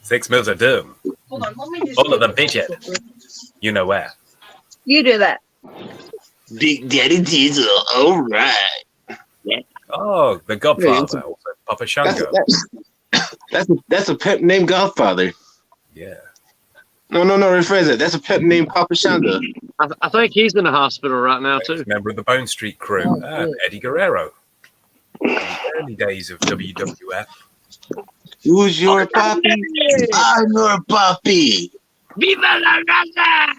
6 mils of doom. Hold on, let me just. All of them pitched. You know where. You do that. Big Daddy Diesel, all right. Oh, the Godfather. Also, Papa Shango. That's a pet named Godfather. Yeah. No, rephrase it. That's a pet named Papa Shango. I think he's in the hospital right now, too. Member of the Bone Street crew. Eddie Guerrero. In the early days of WWF. Who's your puppy? I'm your puppy. Viva la raza!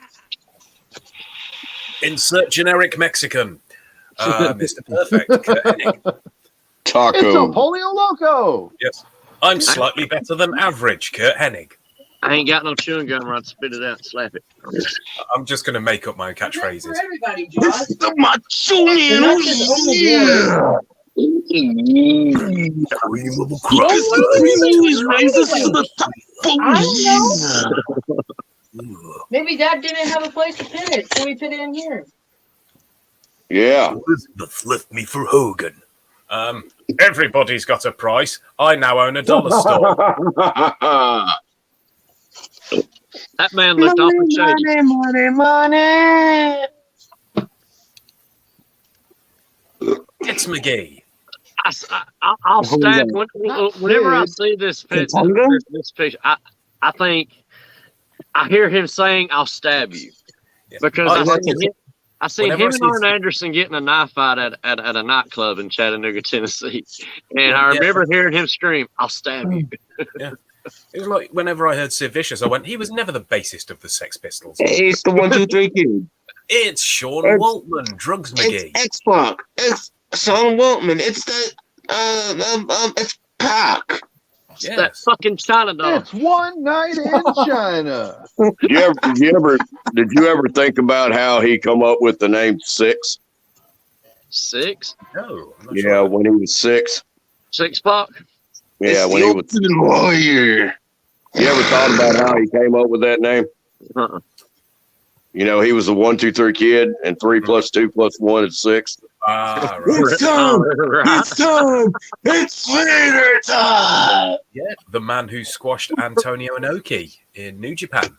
Insert generic Mexican. Mr. Perfect. Kurt Hennig. Taco. It's a polio loco. Yes. I'm slightly better than average, Kurt Hennig. I ain't got no chewing gum where I'd spit it out and slap it. I'm just going to make up my own catchphrases. For everybody, Josh. This is the macho man. Not just on the Cream of the crop. This rises to the top. I don't know. Maybe Dad didn't have a place to put it, so we put it in here. Yeah. Elizabeth left me for Hogan. Everybody's got a price. I now own a dollar store. That man looked awful shady. Money. It's McGee. I'll stab whenever I see this picture. I think I hear him saying, "I'll stab you," because I seen him and Arn Anderson getting a knife fight at a nightclub in Chattanooga, Tennessee, and I remember hearing him scream, "I'll stab you." Yeah. It was like whenever I heard Sid Vicious, I went, he was never the bassist of the Sex Pistols. It's the 1, 2, 3 kid. It's Sean Waltman, Drugs McGee. It's X-Pac. It's Sean Waltman. It's the it's Pac. Yes. That fucking China dog. It's one night in China. Did you ever think about how he come up with the name Six? 6? No. Yeah, sure. When he was 6. 6 Pac. Yeah, it's when he was warrior. You ever thought about how he came up with that name? Uh-uh. You know, he was a 1, 2, 3 kid, and 3 + 2 + 1 is 6. Right. It's time! It's time! It's theater time! Yeah, the man who squashed Antonio Inoki in New Japan.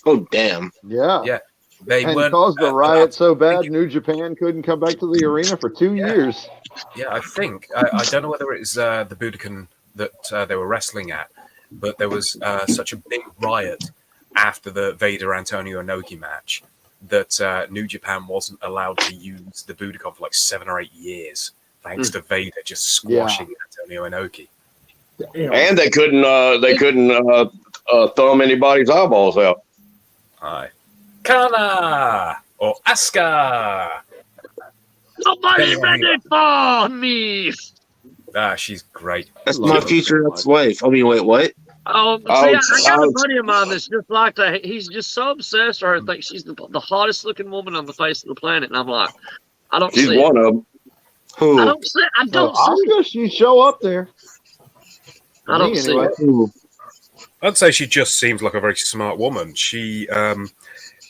Oh, damn. Yeah. They and weren't, caused the riot so bad, New Japan couldn't come back to the arena for 2 years. Yeah, I think. I don't know whether it's the Budokan that they were wrestling at, but there was such a big riot after the Vader-Antonio Inoki match that New Japan wasn't allowed to use the Budokan for like 7 or 8 years, thanks to Vader just squashing Antonio Inoki. And they couldn't thumb anybody's eyeballs out. Aye. Kana or Asuka. Nobody ready for me. She's great. That's my future ex-wife. I mean, wait, what? I got a buddy of mine that's just like that. He's just so obsessed with her. Thinks she's the hottest looking woman on the face of the planet. And I'm like, I don't She's see one it. of them. Who? I don't see Asuka, she show up there. I don't see it. I'd say she just seems like a very smart woman. She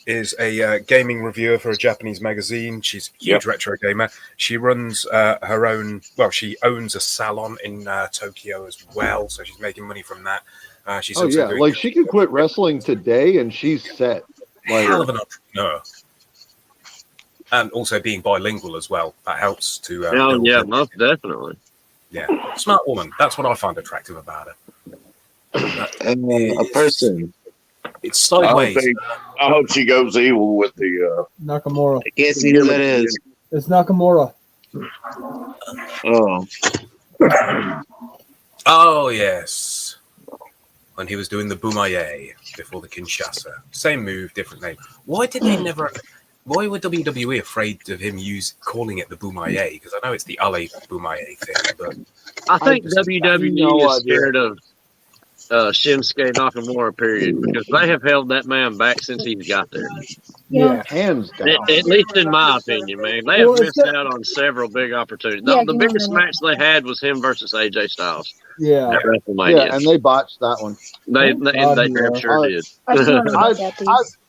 is a gaming reviewer for a Japanese magazine. She's a huge retro gamer. She runs her own, she owns a salon in Tokyo as well, so she's making money from that. She's also doing she could quit wrestling today and she's set. Like, hell of an entrepreneur. And also being bilingual as well. That helps to... most definitely. Yeah, smart woman. That's what I find attractive about her. A person. It's sideways. I hope she goes evil with the. Nakamura. I can't see who that is. It's Nakamura. Oh. Oh yes, when he was doing the Boomaye before the Kinshasa, same move, different name. Why did they never? Why were WWE afraid of him calling it the Boomaye? Because I know it's the Ale Boomaye thing, but I think WWE is scared of Shinsuke Nakamura, period, because they have held that man back since he's got there. Yeah, hands down. At least in my opinion, man. They have missed out on several big opportunities. The biggest match they had was him versus AJ Styles. Yeah. At WrestleMania. Yeah, and they botched that one. They damn sure did.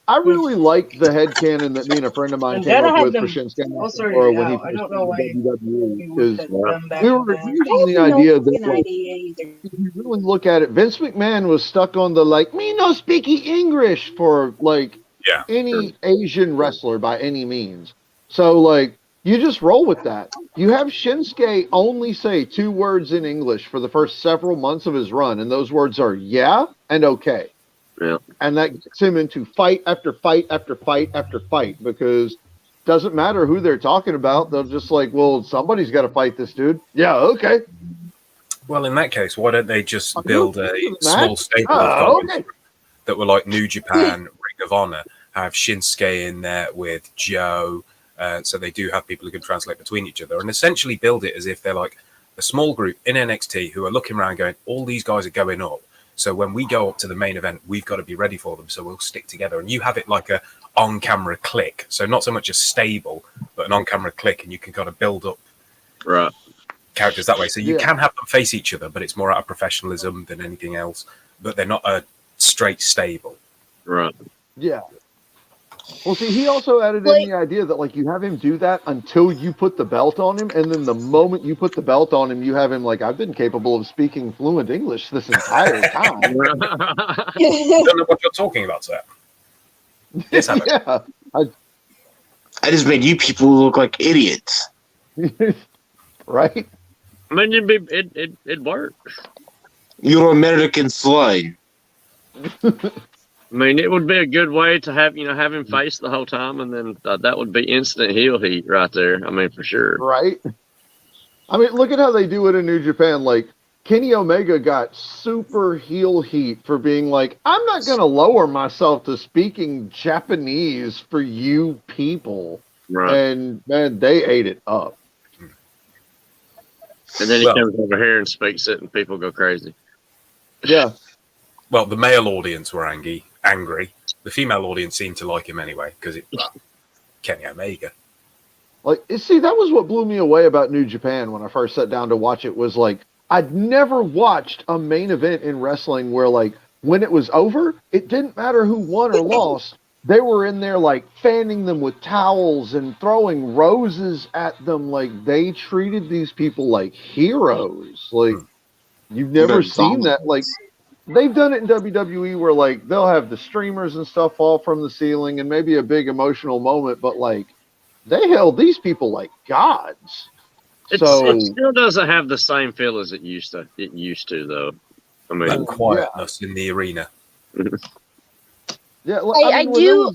I really liked the headcanon that me and a friend of mine came up with for Shinsuke Nakamura when he first came to WWE. Because we were using the idea that, like, if you really look at it, Vince McMahon was stuck on the, like, me no speaky English for, like, any Asian wrestler by any means. So, like, you just roll with that. You have Shinsuke only say 2 words in English for the first several months of his run, and those words are yeah and okay. Yeah. And that gets him into fight after fight after fight after fight, because it doesn't matter who they're talking about. They're just like, well, somebody's got to fight this dude. Yeah, okay. Well, in that case, why don't they just build a small stable of guys that were like New Japan, Ring of Honor, have Shinsuke in there with Joe, so they do have people who can translate between each other, and essentially build it as if they're like a small group in NXT who are looking around going, all these guys are going up. So when we go up to the main event, we've got to be ready for them. So we'll stick together, and you have it like a on-camera click. So not so much a stable, but an on-camera click, and you can kind of build up characters that way. So you can have them face each other, but it's more out of professionalism than anything else. But they're not a straight stable. Right. Yeah. Well, see, he also added in the idea that, like, you have him do that until you put the belt on him, and then the moment you put the belt on him, you have him like, I've been capable of speaking fluent English this entire time. I don't know what you're talking about, sir. Yes, yeah. I just made you people look like idiots. Right? I mean, it'd work. You're American slut. I mean, it would be a good way to have him face the whole time, and then that would be instant heel heat right there. I mean, for sure. Right? I mean, look at how they do it in New Japan. Like, Kenny Omega got super heel heat for being like, I'm not going to lower myself to speaking Japanese for you people. Right. And, man, they ate it up. And then he comes over here and speaks it, and people go crazy. Yeah. Well, the male audience were angry. The female audience seemed to like him anyway, because it's Kenny Omega. Like, see, that was what blew me away about New Japan when I first sat down to watch it, was like, I'd never watched a main event in wrestling where, like, when it was over, it didn't matter who won or lost. They were in there, like, fanning them with towels and throwing roses at them. Like, they treated these people like heroes. Like, you've never seen that. Like, they've done it in WWE where, like, they'll have the streamers and stuff fall from the ceiling and maybe a big emotional moment, but, like, they held these people like gods. It still doesn't have the same feel as it used to. It used to, though. I mean, that quietness in the arena. Yeah, I do.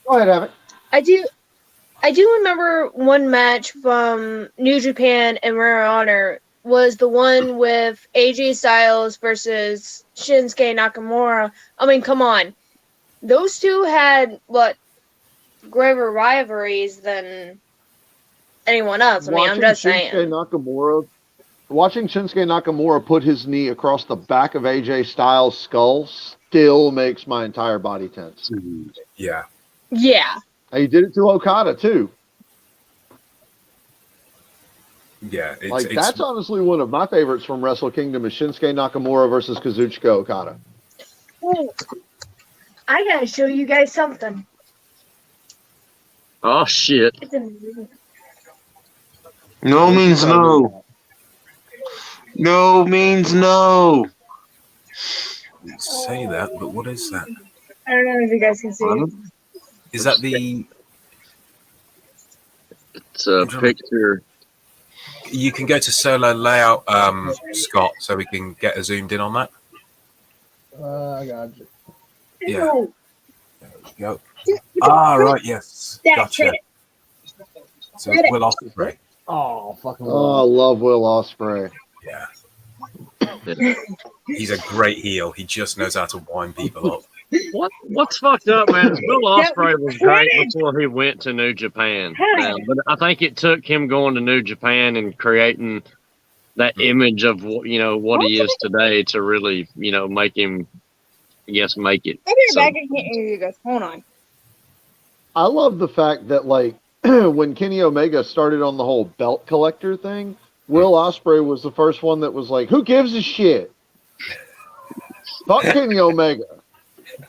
Go ahead, Abbott. I do remember one match from New Japan and Ring of Honor was the one with AJ Styles versus Shinsuke Nakamura. I mean, come on. Those two had, greater rivalries than anyone else. I mean, I'm just saying. Watching Shinsuke Nakamura put his knee across the back of AJ Styles' skull still makes my entire body tense. Yeah. Yeah. And he did it to Okada, too. Yeah. That's honestly one of my favorites from Wrestle Kingdom is Shinsuke Nakamura versus Kazuchika Okada. Oh, I gotta show you guys something. Oh, shit. No means no. No means no. Say that, but what is that? I don't know if you guys can see it. Is that the... It's a picture. You can go to solo layout, Scott, so we can get a zoomed in on that. I got you. Yeah. There we go. Right. Yes. Gotcha. So it's Will Ospreay. Oh, fucking Oh, I love Will Ospreay. Yeah. He's a great heel. He just knows how to wind people up. What's fucked up, man, is Will Ospreay was great before he went to New Japan. But I think it took him going to New Japan and creating that image of what he is today to really, make him, I guess, make it. I'll be right back. I can't hear you guys. Hold on. I love the fact that, like, when Kenny Omega started on the whole belt collector thing, Will Ospreay was the first one that was like, who gives a shit? Fuck Kenny Omega.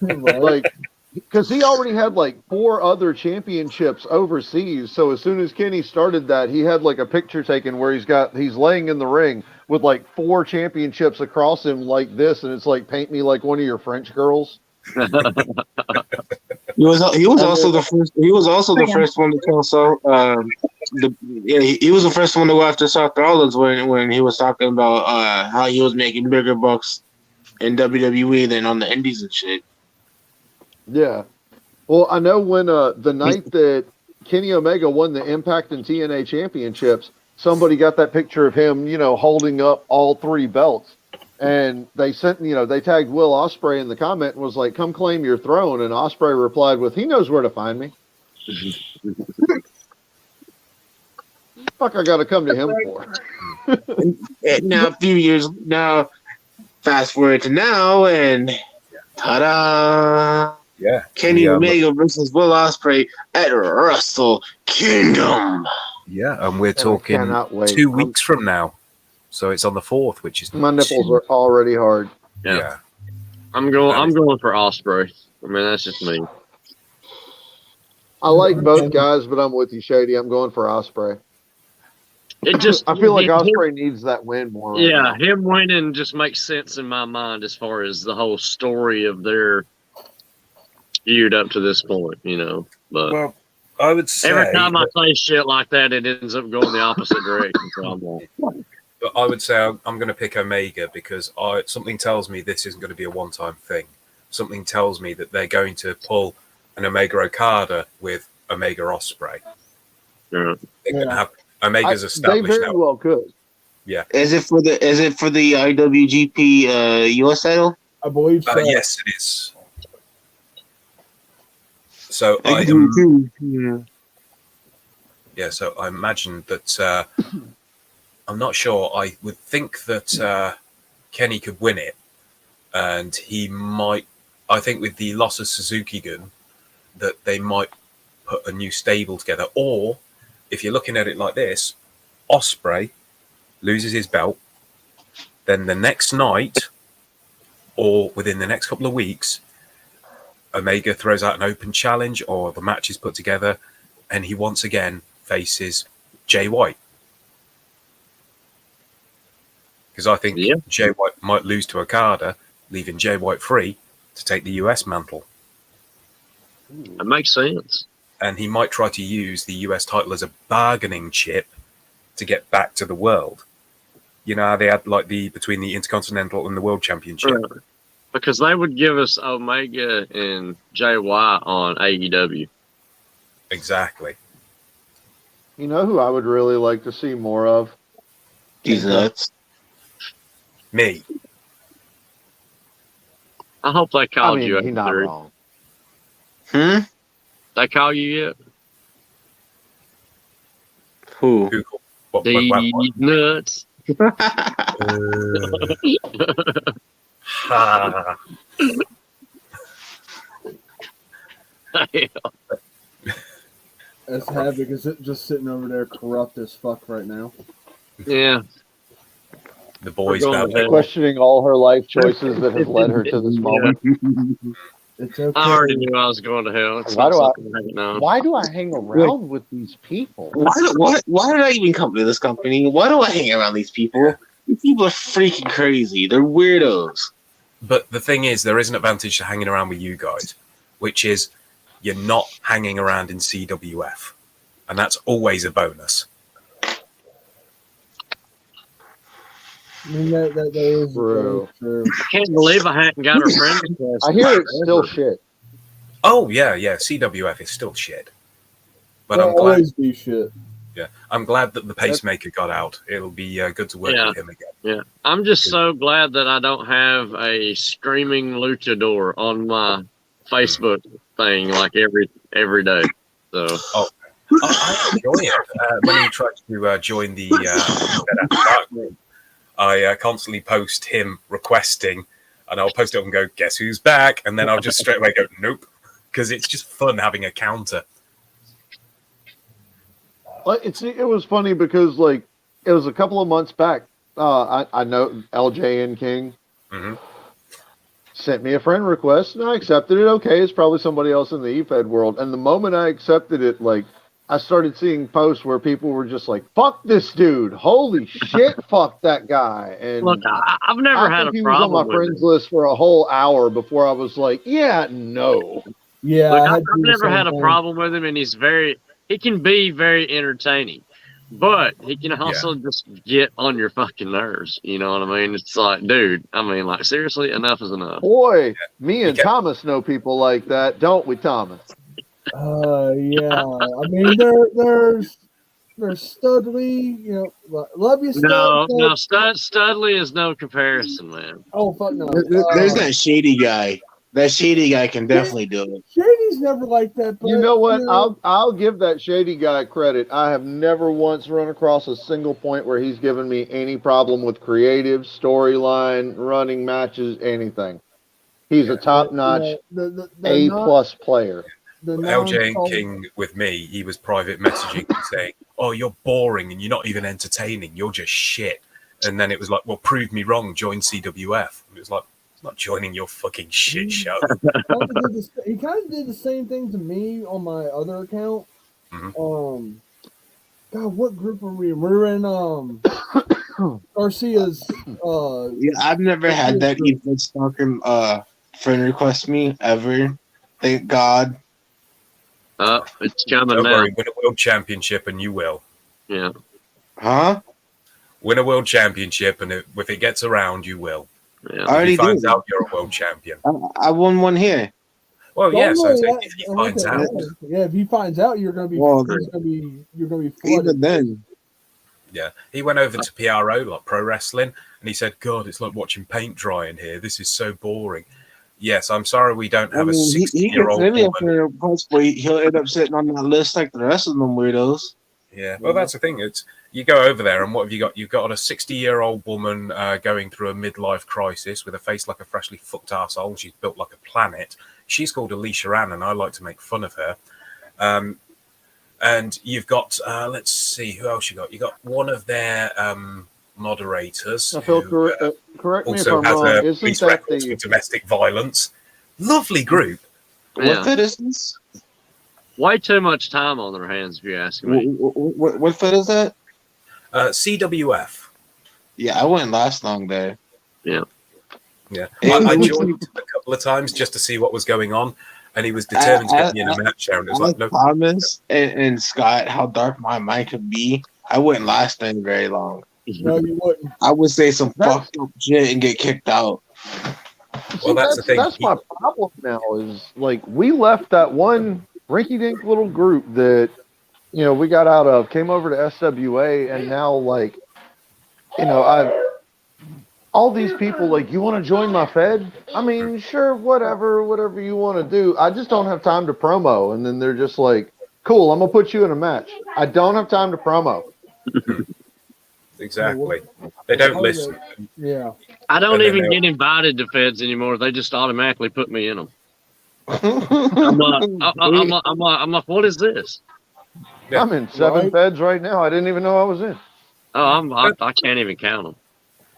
Like, because he already had like 4 other championships overseas. So as soon as Kenny started that, he had like a picture taken where he's laying in the ring with like 4 championships across him like this, and it's like, paint me like one of your French girls. He was also the first. He was also the first one to tell he was the first one to go after Seth Rollins when he was talking about how he was making bigger bucks in WWE than on the Indies and shit. Yeah. Well, I know when the night that Kenny Omega won the Impact and TNA championships, somebody got that picture of him, holding up all 3 belts. And they they tagged Will Ospreay in the comment and was like, come claim your throne. And Ospreay replied with, he knows where to find me. Fuck, I got to come to him for. Now, a few years now, fast forward to now, and ta-da! Yeah. Kenny Omega versus Will Ospreay at Wrestle Kingdom. Yeah, and we're talking 2 weeks from now. So it's on the 4th, which is my nipples are already hard. Yeah. I'm going for Ospreay. I mean, that's just me. I like both guys, but I'm with you, Shady. I'm going for Ospreay. It just I feel like Ospreay needs that win more. Right now. Him winning just makes sense in my mind as far as the whole story of their feud up to this point, But well, I would say every time I say shit like that, it ends up going the opposite direction. So I'm like, but I would say I'm going to pick Omega because something tells me this isn't going to be a one-time thing. Something tells me that they're going to pull an Omega Okada with Omega Ospreay. Yeah. They're going to have Omega's established. They very well could. Yeah. Is it for the IWGP US title? I believe so. Yes, it is. So so I imagine that I'm not sure. I would think that Kenny could win it, and he might. I think with the loss of Suzuki-gun, that they might put a new stable together. Or if you're looking at it like this, Ospreay loses his belt, then the next night, or within the next couple of weeks, Omega throws out an open challenge, or the match is put together, and he once again faces Jay White. Because I think Jay White might lose to Okada, leaving Jay White free to take the US mantle. That makes sense. And he might try to use the US title as a bargaining chip to get back to the world. You know how they had like between the Intercontinental and the World Championship? Right. Because they would give us Omega and Jay White on AEW. Exactly. You know who I would really like to see more of? He's nuts. Me. I hope they called you. He's not wrong. They call you yet? Who? These nuts. As Havoc is just sitting over there corrupt as fuck right now. Yeah. The boys questioning all her life choices that have led her to this moment. It's okay. I already knew I was going to hell. It's why do I hang around with these people? Why did I even come to this company? Why do I hang around these people? These people are freaking crazy. They're weirdos. But the thing is, there is an advantage to hanging around with you guys, which is you're not hanging around in CWF. And that's always a bonus. I mean, that is Bro. true. I can't believe I hadn't got her friend request. I hear it's still shit. Oh yeah, CWF is still shit. But They'll I'm glad. always be shit. Yeah, I'm glad that the pacemaker got out. It'll be good to work with him again. Yeah, I'm just so glad that I don't have a screaming luchador on my Facebook thing like every day. So I enjoy it. When he tried to join the dark room, I constantly post him requesting, and I'll post it up and go, "Guess who's back?" And then I'll just straight away go, "Nope," because it's just fun having a counter. It was funny because like it was a couple of months back. I know LJ and King sent me a friend request and I accepted it. Okay, it's probably somebody else in the EFED world. And the moment I accepted it, like I started seeing posts where people were just like, "Fuck this dude! Holy shit! Fuck that guy!" And look, I've never had a he problem was on my with friends list for a whole hour before I was like, "Yeah, no." Yeah, look, I've never had a problem with him, and he can be very entertaining, but he can also just get on your fucking nerves. You know what I mean? It's like, dude, I mean, like, seriously, enough is enough. Boy, me and Thomas know people like that, don't we, Thomas? Yeah. I mean, there's Studley. You know, love you, Stud. No, Studley is no comparison, man. Oh fuck no. There's that shady guy. That shady guy can definitely do it. Shady's never like that. But, You know what? I'll give that shady guy credit. I have never once run across a single point where he's given me any problem with creative, storyline, running matches, anything. He's a top-notch A+ player. LJ and King with me, he was private messaging and saying, "Oh, you're boring and you're not even entertaining. You're just shit." And then it was like, "Well, prove me wrong. Join CWF." And it was like, "Not joining your fucking shit show." He kind of did the same thing to me on my other account. God, what group were we in? We were in Garcia's. Yeah, I've never had that even stalker friend request me ever. Thank God. It's coming Don't now. worry, win a world championship and you will. Yeah. Huh? Win a world championship, and if it gets around, you will. Yeah. I already if he finds did. out you're a world champion. I won one here. Well, Don't yes, worry, if he finds out. Yeah, if he finds out, you're gonna be. Well, you're gonna be flooded. Even then. Yeah, he went over to PRO, like pro wrestling, and he said, "God, it's like watching paint dry in here. This is so boring." Yes, I'm sorry we don't have a he 60-year-old can send me woman. a post, but he'll end up sitting on that list like the rest of them weirdos. Yeah, well, that's the thing. It's you go over there, and what have you got? You've got a 60-year-old woman going through a midlife crisis with a face like a freshly fucked arsehole. She's built like a planet. She's called Alicia Ann, and I like to make fun of her. And you've got, let's see, who else you got? You got one of their moderators. Phil, who, correct me if also I'm has wrong. a Isn't police that records for domestic violence. Lovely group. What fit is this? Way too much time on their hands, if you ask me. What fit is that? CWF. Yeah, I wouldn't last long there. Yeah. Yeah. I joined a couple of times just to see what was going on, and he was determined to get me in a match there, and it was like, no. Thomas and Scott, how dark my mind could be, I wouldn't last them very long. No, you wouldn't. I would say some fucked up shit and get kicked out. Well, that's the thing. That's my problem now is like we left that one rinky-dink little group that we got out of, came over to SWA, and now like all these people like, you want to join my Fed? I mean, sure, whatever you want to do. I just don't have time to promo. And then they're just like, cool, I'm gonna put you in a match. I don't have time to promo. Exactly. They don't listen. Yeah. I don't even get invited to feds anymore. They just automatically put me in them. I'm like, what is this? Yeah. I'm in 7 feds right now. I didn't even know I was in. Oh, I can't even count them.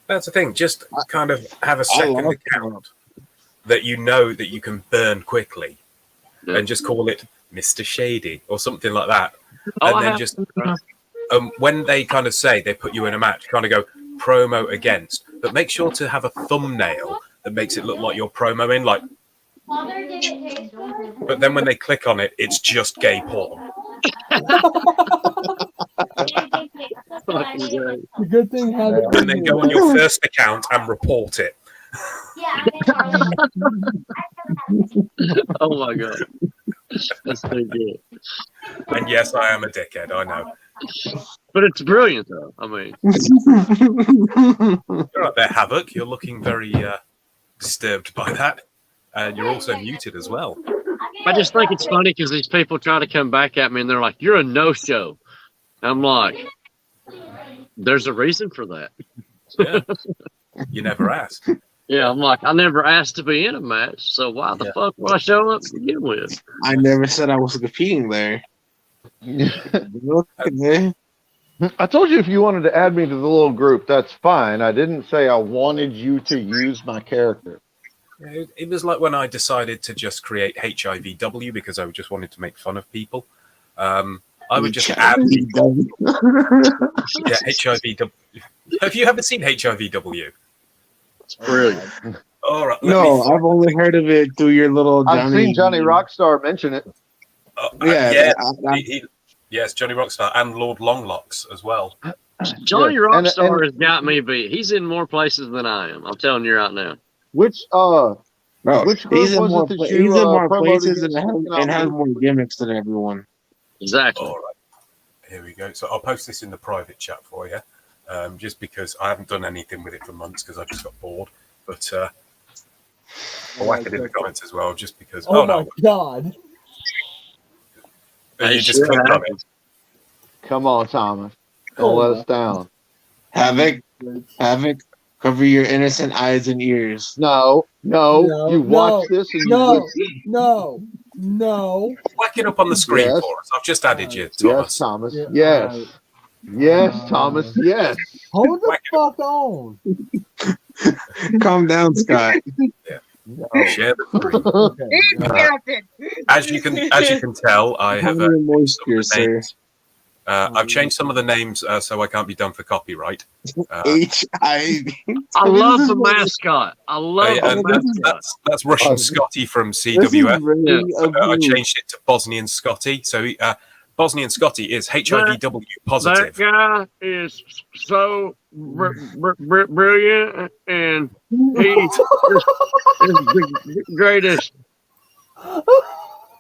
That's the thing. Just kind of have a second account that you know that you can burn quickly, and just call it Mr. Shady or something like that. And then just when they kind of say they put you in a match, kind of go promo against, but make sure to have a thumbnail that makes it look like you're promoing, like. But then when they click on it, it's just gay porn. Fucking great. The good thing had it And then go on your first account and report it. Oh my god, that's so good. And yes, I am a dickhead. I know. But it's brilliant, though. I mean, You're right there, Havoc. You're looking very disturbed by that. And you're also muted as well. I just think it's funny because these people try to come back at me and they're like, "You're a no-show." I'm like, "There's a reason for that." Yeah. You never asked. Yeah, I'm like, I never asked to be in a match, so why the fuck would I show up to begin with? I never said I was competing there. Okay. I told you if you wanted to add me to the little group, that's fine. I didn't say I wanted you to use my character. It was like when I decided to just create HIVW because I just wanted to make fun of people. I would just add people. Yeah, HIVW. Have you ever seen HIVW? It's brilliant. All right. No, I've only heard of it through your little Johnny. I've seen Johnny Rockstar mention it. Yes, Johnny Rockstar and Lord Longlocks as well. Johnny Yes, Rockstar and- has got me beat. He's in more places than I am. I'm telling you right now. Which Bro, which he's group in was more, it that he's you in more promoted places and against has more gimmicks than everyone. Exactly. All right. Here we go. So I'll post this in the private chat for you, just because I haven't done anything with it for months because I just got bored. But I'll whack it in the comments as well, just because. Oh my god! You just clicked on it. Come on, Thomas. Don't let us down. Havoc, cover your innocent eyes and ears. No, you watch this and you No. Whack it up on the screen Yes. for us. I've just added you, Thomas. Yes, Thomas. Yes. Yes, Thomas. Yes. Hold the fuck on. Calm down, Scott. Yeah. Share the screen. As you can tell, I have moisture, sir. I've changed some of the names so I can't be done for copyright. HIV. I love the mascot. I love the mascot. That's Russian Scotty from CWF. I changed it to Bosnian Scotty. So Bosnian Scotty is HIVW positive. That guy is so brilliant, and he's the greatest.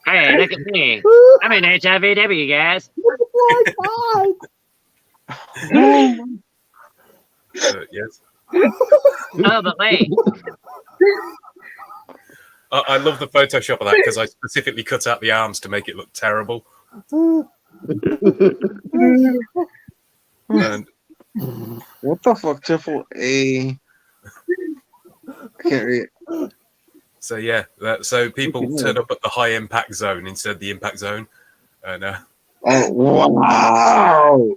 Hey, look at me. I'm in HIVW, guys. Oh my god! Yes. Oh, but wait. I love the Photoshop of that because I specifically cut out the arms to make it look terrible. And What the fuck, triple A? I can't read. so yeah, so people turn up at the high impact zone instead of the impact zone, and Oh wow!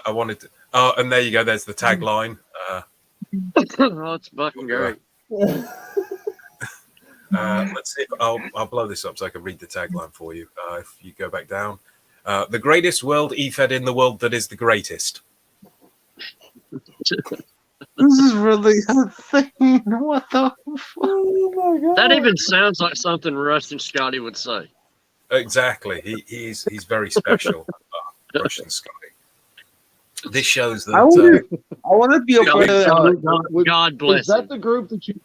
I wanted to. Oh, and there you go. There's the tagline. Oh, it's fucking great. Let's see if I'll blow this up so I can read the tagline for you. If you go back down, the greatest world e-fed in the world that is the greatest. This is really a thing. What the fuck? Oh my god! That even sounds like something Russian Scotty would say. Exactly. He's very special. Russian Scotty. This shows that. I want to be a part of that. God bless Is that him. the group that you?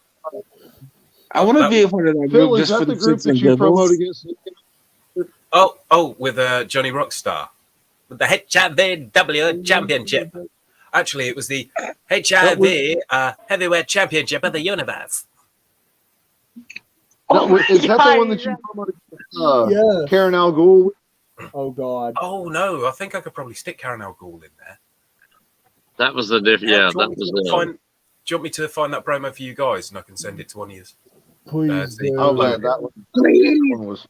I want to be a part of that Phil, group is just that for the the group six that and you promote giggles. against? Oh, with Johnny Rockstar. With the HIVW Championship. Actually, it was the HIV Heavyweight Championship of the Universe. Is that the one that you promoted against Yes. Karen Al Ghul? Oh god! Oh no, I think I could probably stick Karen Al Ghul in there. That was the diff. Yeah, do, you that want was me to it. find, do you want me to find that promo for you guys, and I can send it to one of you? Please do. Oh man, that one was.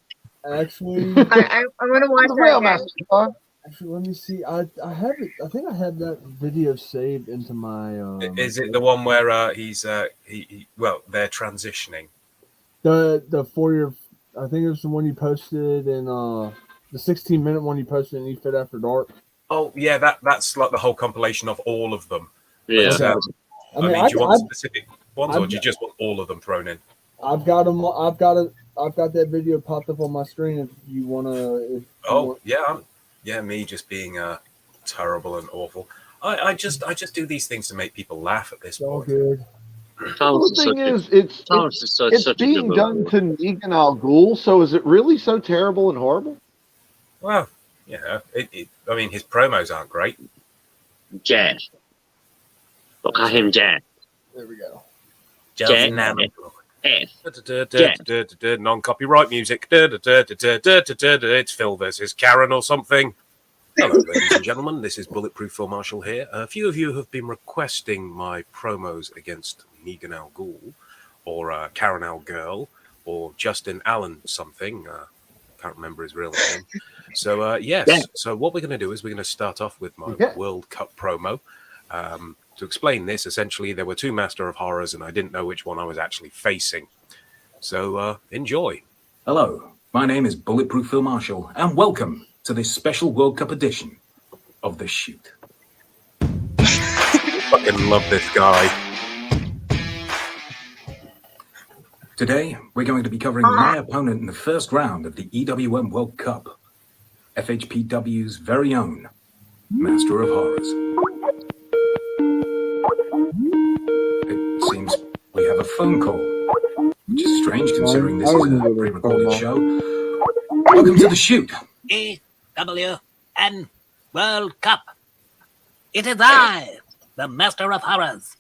Actually, I want to watch that again. actually, let me see. I have it. I think I have that video saved into my. Is it the one where he's they're transitioning? The 4-year? I think it was the one you posted in the 16-minute one you posted in eFit After Dark. Oh yeah, that's like the whole compilation of all of them. Yeah. But, I mean, do you want specific ones, or do you just want all of them thrown in? I've got them. I've got that video popped up on my screen. If you wanna. Yeah, me just being terrible and awful. I just do these things to make people laugh at this point. Good. The thing is, it's being done to Negan Al Ghul. So is it really so terrible and horrible? Well, yeah. I mean, his promos aren't great. Jack. Look at him, Jack. There we go. Jack. Non-copyright music. It's Phil versus Karen or something. Hello, ladies and gentlemen. This is Bulletproof Phil Marshall here. A few of you have been requesting my promos against Negan Al Ghul, or Karen Al Girl, or Justin Allen something. Can't remember his real name. So, yes. Yeah. So what we're going to do is we're going to start off with my World Cup promo. To explain this, essentially, there were two Master of Horrors, and I didn't know which one I was actually facing. So, enjoy. Hello, my name is Bulletproof Phil Marshall, and welcome to this special World Cup edition of The Shoot. Fucking love this guy. Today, we're going to be covering my opponent in the first round of the EWM World Cup, FHPW's very own Master of Horrors. It seems we have a phone call, which is strange considering this is a pre-recorded show. Welcome to The Shoot. EWN World Cup. It is I, the Master of Horrors.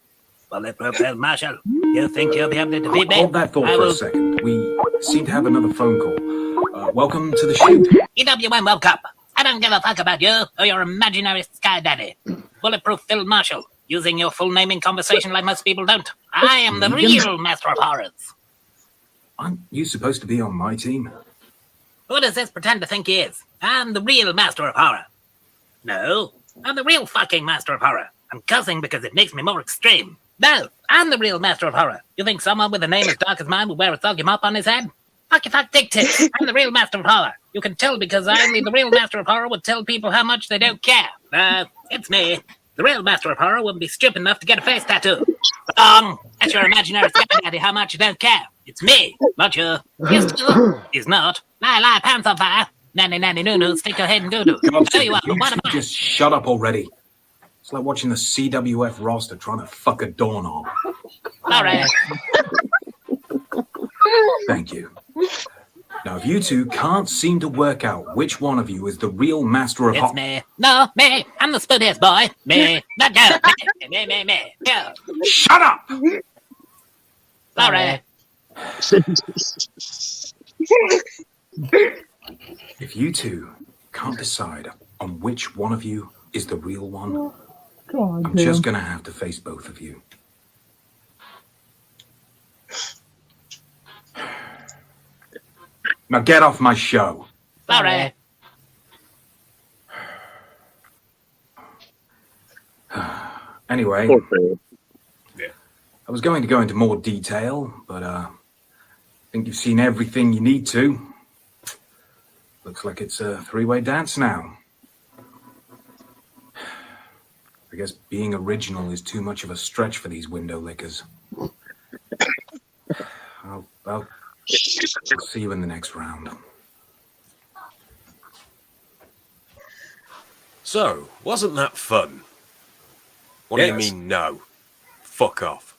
Bulletproof Phil Marshall. You think you'll be able to defeat me? Hold that thought for a second. We seem to have another phone call. Welcome to The Shoot. EWM World Cup. I don't give a fuck about you or your imaginary Sky Daddy. Bulletproof Phil Marshall. Using your full name in conversation like most people don't. I am the real Master of Horrors. Aren't you supposed to be on my team? Who does this pretend to think he is? I'm the real Master of Horror. No, I'm the real fucking Master of Horror. I'm cussing because it makes me more extreme. No, I'm the real Master of Horror. You think someone with a name as dark as mine would wear a thuggy mop on his head? Fuck your fuck dick tits. I'm the real Master of Horror. You can tell because only the real Master of Horror would tell people how much they don't care. It's me. The real Master of Horror wouldn't be stupid enough to get a face tattoo. Wrong. That's your imaginary Sky Daddy how much you don't care. It's me, not you. He's too. He's not. Lie, pants on fire. Nanny, noo, stick your head in doo-doo. There you are. What am I? Just shut up already. It's like watching the CWF roster trying to fuck a doorknob. All right. Thank you. Now, if you two can't seem to work out which one of you is the real Master of Horrors... It's me. No, me. I'm the spookiest boy. Me. Not you. Me. Go. Shut up! All right. If you two can't decide on which one of you is the real one, I'm just going to have to face both of you. Now get off my show. All right. Anyway, I was going to go into more detail, but I think you've seen everything you need to. Looks like it's a three-way dance now. I guess being original is too much of a stretch for these window lickers. I'll see you in the next round. So, wasn't that fun? What do you mean, no? Fuck off.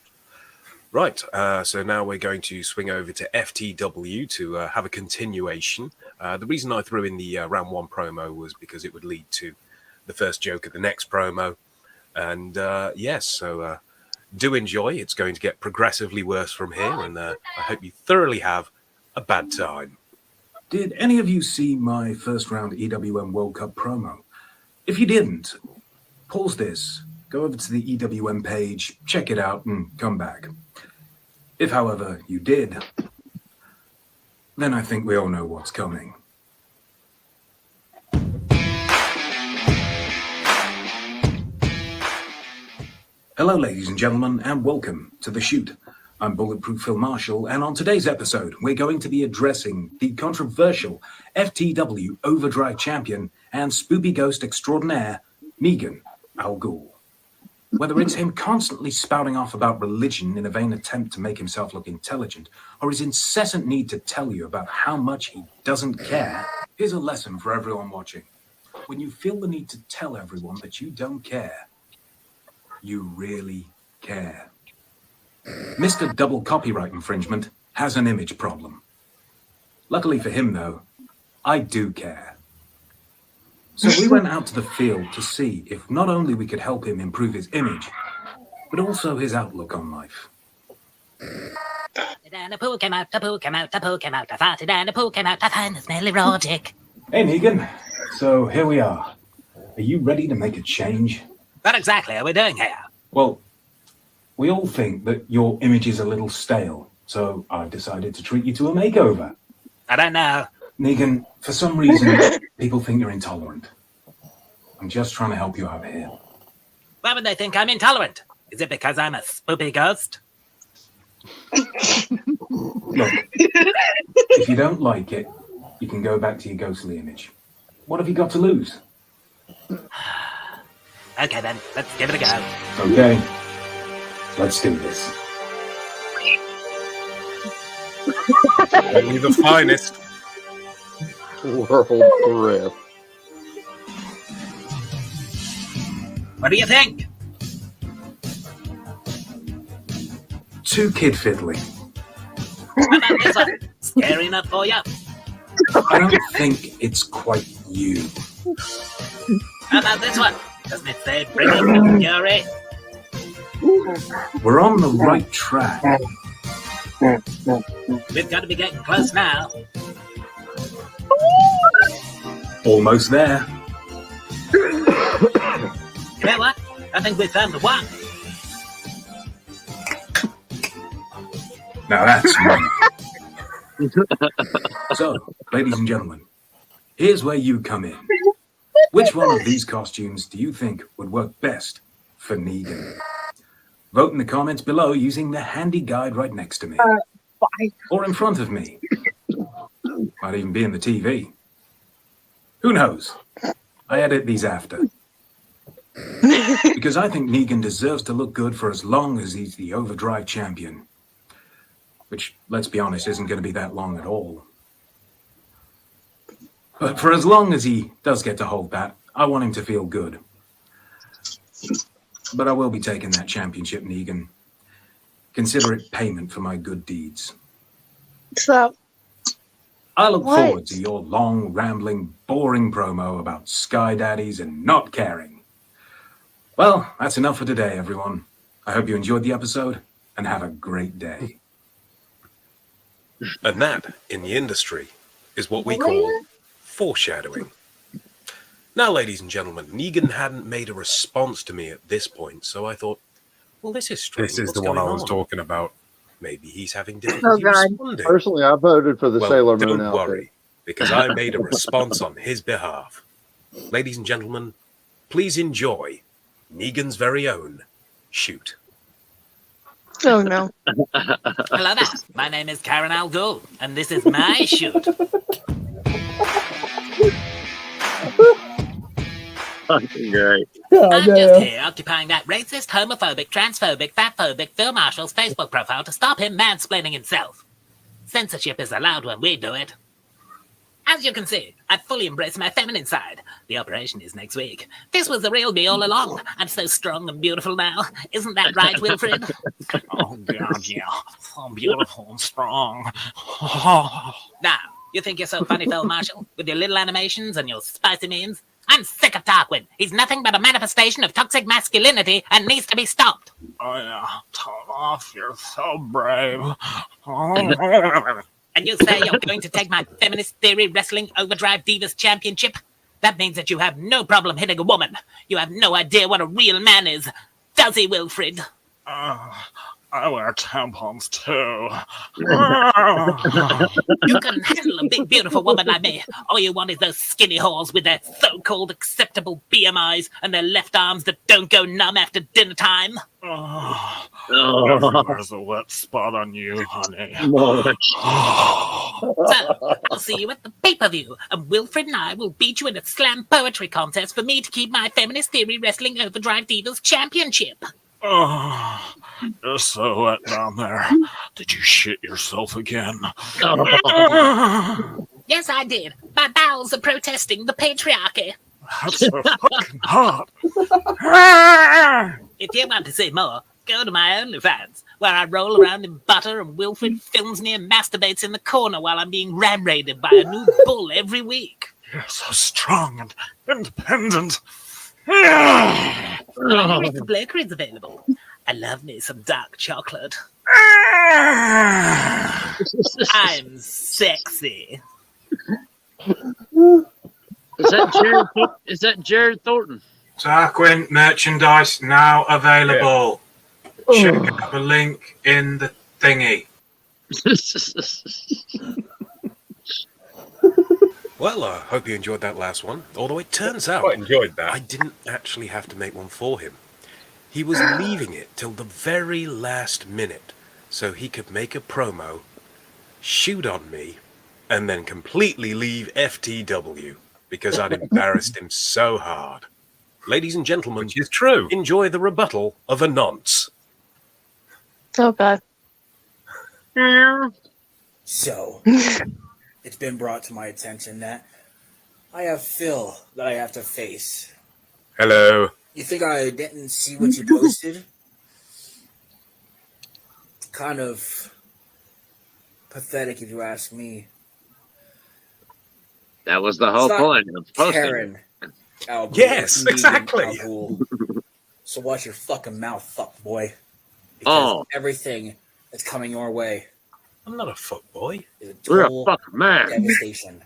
Right, so now we're going to swing over to FTW to have a continuation. The reason I threw in the round one promo was because it would lead to the first joke of the next promo. And yes, so do enjoy. It's going to get progressively worse from here, and I hope you thoroughly have a bad time. Did any of you see my first round EWM World Cup promo? If you didn't, pause this, go over to the EWM page, check it out, and come back. If, however, you did, then I think we all know what's coming. Hello, ladies and gentlemen, and welcome to The Shoot. I'm Bulletproof Phil Marshall, and on today's episode, we're going to be addressing the controversial FTW Overdrive champion and spoopy ghost extraordinaire, Negan Al Ghul. Whether it's him constantly spouting off about religion in a vain attempt to make himself look intelligent, or his incessant need to tell you about how much he doesn't care, here's a lesson for everyone watching. When you feel the need to tell everyone that you don't care, you really care. Mr. Double Copyright Infringement has an image problem. Luckily for him, though, I do care. So we went out to the field to see if not only we could help him improve his image, but also his outlook on life. And the poo came out, the poo came out, the poo came out, I farted and the poo came out, I find the smell erotic. Hey, Negan. So here we are. Are you ready to make a change? What exactly are we doing here? Well, we all think that your image is a little stale, so I've decided to treat you to a makeover. I don't know. Negan, for some reason, people think you're intolerant. I'm just trying to help you out here. Why would they think I'm intolerant? Is it because I'm a spoopy ghost? Look, if you don't like it, you can go back to your ghostly image. What have you got to lose? Okay then, let's give it a go. Okay, let's do this. Only the finest. World breath. What do you think? Too kid fiddly. How about this one? Scary enough for you? I don't think it's quite you. How about this one? Doesn't it say bring on the fury? We're on the right track. We've got to be getting close now. Almost there. You know what? I think we found the one. Now that's money. So, ladies and gentlemen, here's where you come in. Which one of these costumes do you think would work best for Negan? Vote in the comments below using the handy guide right next to me. Or in front of me. Might even be in the TV. Who knows? I edit these after. Because I think Negan deserves to look good for as long as he's the Overdrive champion. Which, let's be honest, isn't going to be that long at all. But for as long as he does get to hold that, I want him to feel good. But I will be taking that championship, Negan. Consider it payment for my good deeds. So, I look What? forward to your long, rambling, boring promo about Sky Daddies and not caring. Well, that's enough for today, everyone. I hope you enjoyed the episode, and have a great day. And that, in the industry, is what we call foreshadowing. Now, ladies and gentlemen, Negan hadn't made a response to me at this point, so I thought, well, this is strange. This is What's the one I going was on? talking about. Maybe he's having Oh, difficulty God. responding. Personally, I voted for the Well, Sailor Moon don't outfit. worry, because I made a response on his behalf. Ladies and gentlemen, please enjoy Negan's very own Shoot. oh no. Hello there. My name is Karen Al Ghul, and this is my shoot. Great. I'm just here occupying that racist, homophobic, transphobic, fatphobic Phil Marshall's Facebook profile to stop him mansplaining himself. Censorship is allowed when we do it. As you can see, I've fully embraced my feminine side. The operation is next week. This was the real me all along. I'm so strong and beautiful now. Isn't that right, Wilfred? Oh, God, yeah. So beautiful and strong. Now, you think you're so funny, Phil Marshall, with your little animations and your spicy memes? I'm sick of Tarquin. He's nothing but a manifestation of toxic masculinity and needs to be stopped. Oh, yeah. Turn off. You're so brave. And you say you're going to take my feminist theory wrestling overdrive divas championship? That means that you have no problem hitting a woman. You have no idea what a real man is. Does he, Wilfred? I I wear tampons too. You can handle a big, beautiful woman like me. All you want is those skinny whores with their so-called acceptable BMIs and their left arms that don't go numb after dinner time. Everywhere's a wet spot on you, honey. So, I'll see you at the pay-per-view, and Wilfred and I will beat you in a slam poetry contest for me to keep my Feminist Theory Wrestling Overdrive Divas Championship. Oh, you're so wet down there. Did you shit yourself again? Yes, I did. My bowels are protesting the patriarchy. That's so fucking hot. If you want to see more, go to my OnlyFans, where I roll around in butter and Wilfred films me and masturbates in the corner while I'm being ram-raided by a new bull every week. You're so strong and independent. Mr. Blakery's available. I love me some dark chocolate. I'm sexy. Is that Jared Thornton? Tarquin merchandise now available. Check out the link in the thingy. Well, I hope you enjoyed that last one. Although it turns out Quite enjoyed that. I didn't actually have to make one for him. He was leaving it till the very last minute so he could make a promo, shoot on me, and then completely leave FTW because I'd embarrassed him so hard. Ladies and gentlemen, Which is true. Enjoy the rebuttal of a nonce. Oh God. So, it's been brought to my attention that I have Phil that I have to face. Hello. You think I didn't see what you posted? Kind of pathetic, if you ask me. That was the whole It's not point of posting. Karen, Albert, Yes, Negan, exactly. Albert. So watch your fucking mouth, fuck boy. Because everything that's coming your way I'm not a fuckboy. is a You're a total fucking man. devastation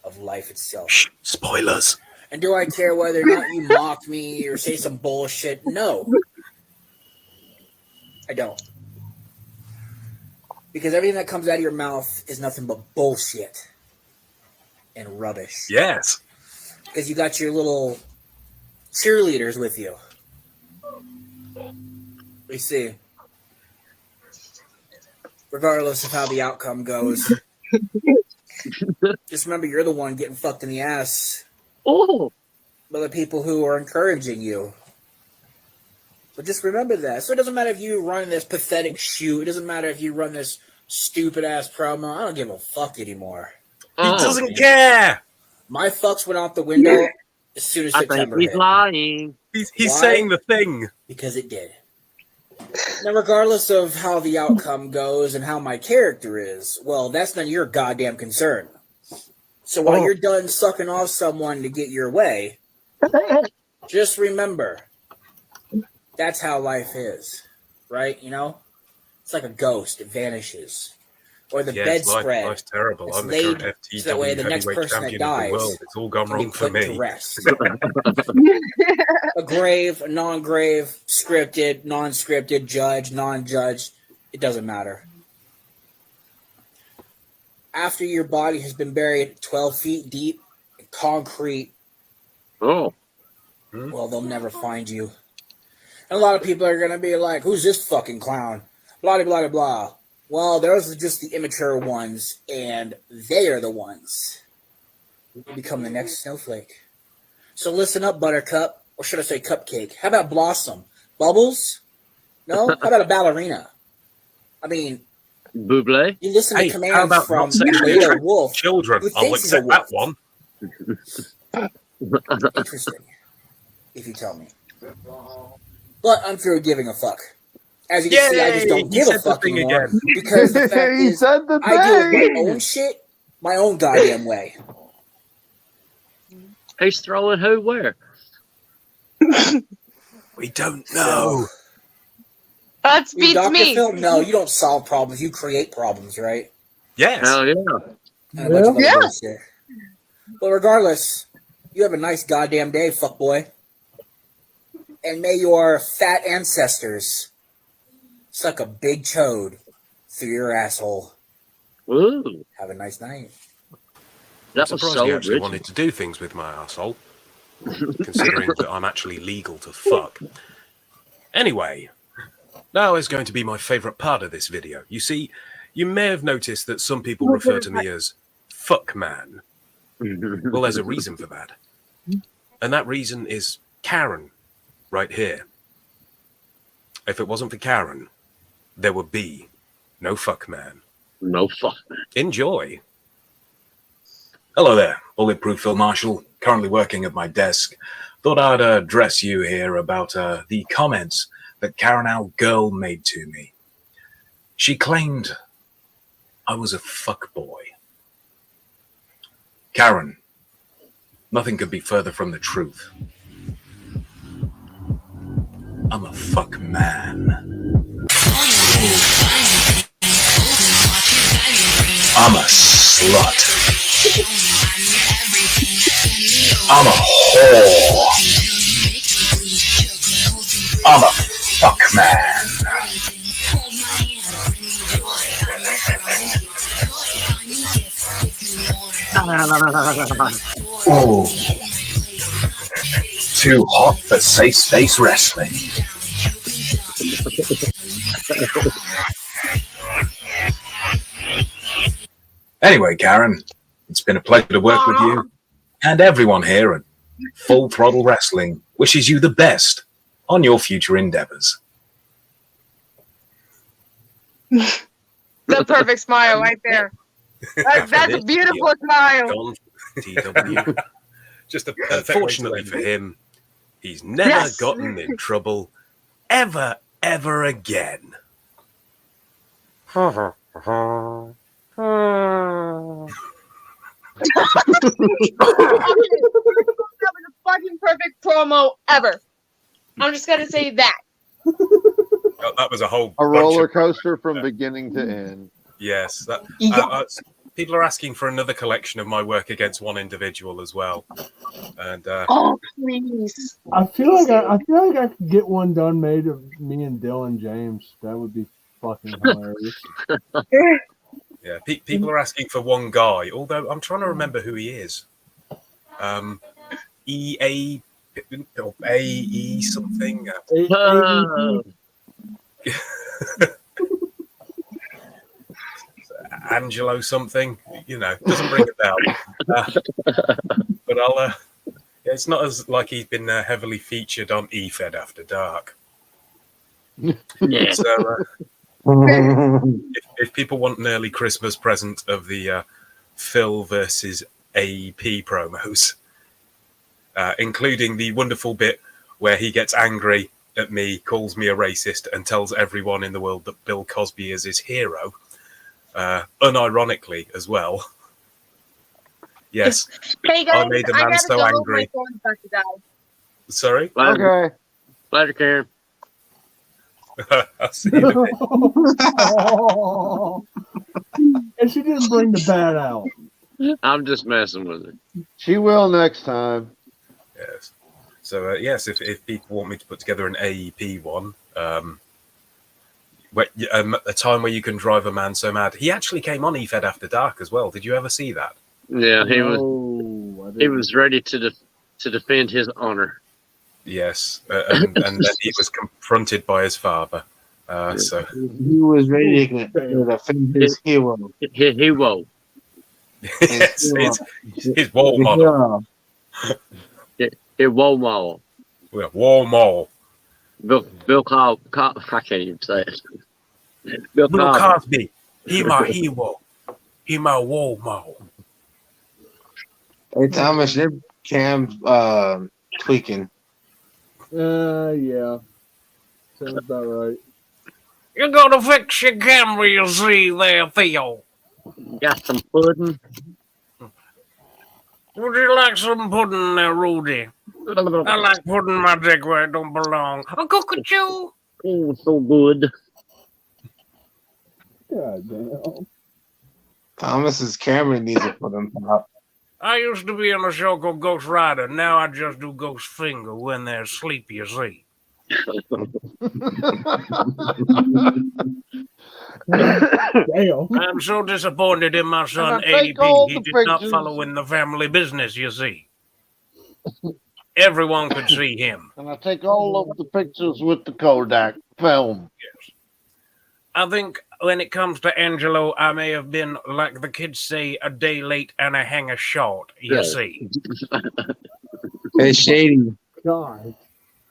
of life itself. Shh, spoilers. And do I care whether or not you mock me or say some bullshit? No. I don't. Because everything that comes out of your mouth is nothing but bullshit and rubbish. Yes. Because you got your little cheerleaders with you. You see, regardless of how the outcome goes, just remember you're the one getting fucked in the ass by the people who are encouraging you. So just remember that. So it doesn't matter if you run this pathetic shoot. It doesn't matter if you run this stupid ass promo. I don't give a fuck anymore. He doesn't care. My fucks went out the window as soon as I September think he's hit. lying. He's Why? saying the thing. Because it did. Now, regardless of how the outcome goes and how my character is, well, that's none of your goddamn concern. So while you're done sucking off someone to get your way, just remember, that's how life is, right? You know? It's like a ghost. It vanishes. Or the bedspread. Life's terrible. It's I'm the laid current FTW so that way the next heavyweight person that champion of the dies world. It's all gone can be wrong for put to me. rest. A grave, a non-grave, scripted, non-scripted, judge, non-judge, it doesn't matter. After your body has been buried 12 feet deep in concrete, well, they'll never find you. And a lot of people are going to be like, who's this fucking clown? Blah, blah, blah, blah. Well, those are just the immature ones, and they are the ones who become the next snowflake. So listen up, Buttercup. Or should I say Cupcake? How about Blossom? Bubbles? No? How about a ballerina? I mean, Buble. you listen to Hey, how commands about from not sexually a attracted wolf. children? who I'll thinks he's a accept wolf. that one. Interesting, if you tell me. But I'm through giving a fuck. As you can see, I just don't Yay! give He a said the fuck thing anymore. again. Because the fact He is, said the I deal with thing. my own shit, my own goddamn way. He's throwing who where? We don't know. That You beats Dr. me. Phil? No, you don't solve problems. You create problems, right? Yes. Hell yeah. And a bunch of other Yeah. bullshit. But regardless, you have a nice goddamn day, fuckboy. And may your fat ancestors suck a big chode through your asshole. Ooh. Have a nice night. I'm surprised you actually wanted to do things with my asshole, considering that I'm actually legal to fuck. Anyway, now is going to be my favourite part of this video. You see, you may have noticed that some people refer to me as fuck man. Well, there's a reason for that. And that reason is Karen, right here. If it wasn't for Karen, there would be no fuck man. No fuck man. Enjoy. Hello there, Bulletproof Phil Marshall, currently working at my desk. Thought I'd address you here about the comments that Karen Our Girl made to me. She claimed I was a fuckboy. Karen, nothing could be further from the truth. I'm a fuck man. I'm a slut. I'm a whore. I'm a fuck man. Oh, too hot for safe space wrestling. Anyway, Karen, it's been a pleasure to work with you, and everyone here at Full Throttle Wrestling wishes you the best on your future endeavors. The perfect smile right there. That's a beautiful smile. TW. Just unfortunately for him, he's never gotten in trouble ever again. That was a fucking perfect promo ever. I'm just gonna say that. That was a whole roller coaster from beginning to end. Yes, that people are asking for another collection of my work against one individual as well. And oh please! I feel like I could get one done made of me and Dylan James. That would be fucking hilarious. Yeah, people are asking for one guy. Although I'm trying to remember who he is. EA or AE something. Angelo something, doesn't ring a bell. But it's not as like he's been heavily featured on EFED After Dark. Yeah. So if people want an early Christmas present of the Phil versus AEP promos, including the wonderful bit where he gets angry at me, calls me a racist, and tells everyone in the world that Bill Cosby is his hero, unironically as well. Yes, hey guys, I made a man so angry. My phone's about to die. Sorry? Okay. Pleasure, Karen. I'll see you in a bit. And she didn't bring the bat out. I'm just messing with her. She will next time. Yes. So yes, if people want me to put together an AEP one, a time where you can drive a man so mad. He actually came on EFED After Dark as well. Did you ever see that? Yeah, he was ready to defend his honor. Yes, and then he was confronted by his father. So he was ready to defend his hero. His hero. Yes, his role model. His role model. Role model. Bill Cosby. I can't even say it. Bill Cosby. He my hero. He my role model. Hey Thomas, your cam's tweaking. Yeah. Sounds about right. You gotta fix your camera, you see there, Theo. Got some pudding? Would you like some pudding there, Rudy? I like putting my dick where it don't belong. A cockatoo. Oh, so good. God damn. Thomas's camera needs a pudding pop. I used to be on a show called Ghost Rider. Now I just do Ghost Finger when they're asleep, you see. Damn. I'm so disappointed in my son And I take all ADP. He the did not pictures. follow in the family business, you see. Everyone could see him. And I take all of the pictures with the Kodak film. Yes. I think when it comes to Angelo, I may have been, like the kids say, a day late and a hanger short, you see. Hey, Shady. God.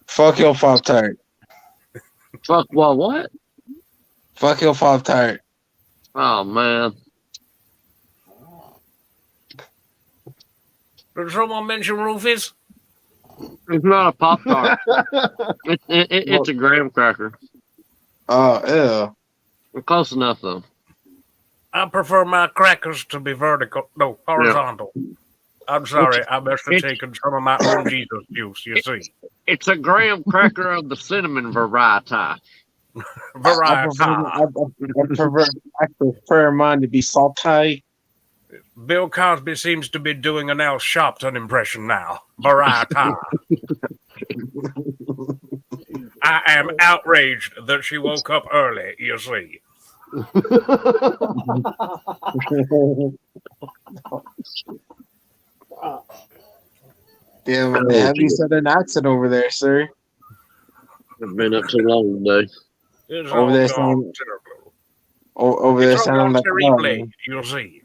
Fuck your Pop-Tart. Fuck what? Fuck your Pop-Tart. Oh man. Did someone mention Rufus? It's not a Pop-Tart. It's a graham cracker. Oh, We're close enough though. I prefer my crackers to be vertical. No, horizontal. I'm sorry, I must have taken some of my own Jesus juice, you see. It's a graham cracker of the cinnamon variety. I prefer mine to be salty. Bill Cosby seems to be doing an Al Sharpton impression now. Variety. I am outraged that she woke up early, you see. Damn, heavy southern accent over there, sir. I've been up too long today. It's Over all there gone sounding, terrible. over there It's all sounding gone like terribly, you'll see.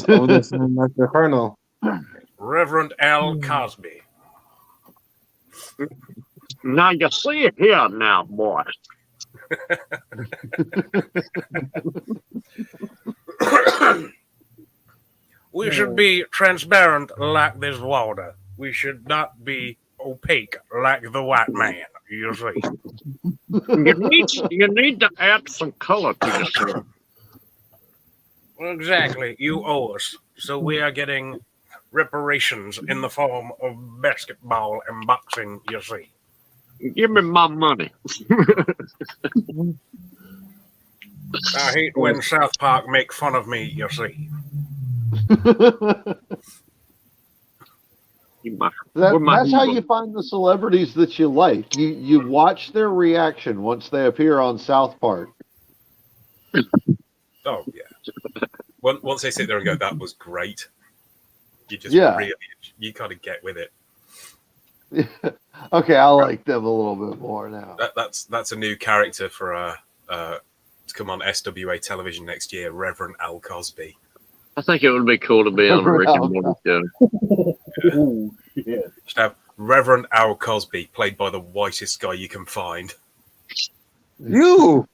over there sounding like the Colonel. Reverend Al Cosby. Now you see it here now, boy. We should be transparent like this water. We should not be opaque like the white man, you see. You need to add some color to your story. Exactly. You owe us. So we are getting reparations in the form of basketball and boxing, you see. Give me my money. I hate when South Park make fun of me, you see. That's how you find the celebrities that you like. You watch their reaction once they appear on South Park. Oh yeah. Once they sit there and go, "That was great," you just really you kind of get with it. Okay, I like them a little bit more now. That's a new character for to come on SWA television next year, Reverend Al Cosby. I think it would be cool to be on a Rick and Morty show. Ooh, shit. Should have Reverend Al Cosby, played by the whitest guy you can find. You.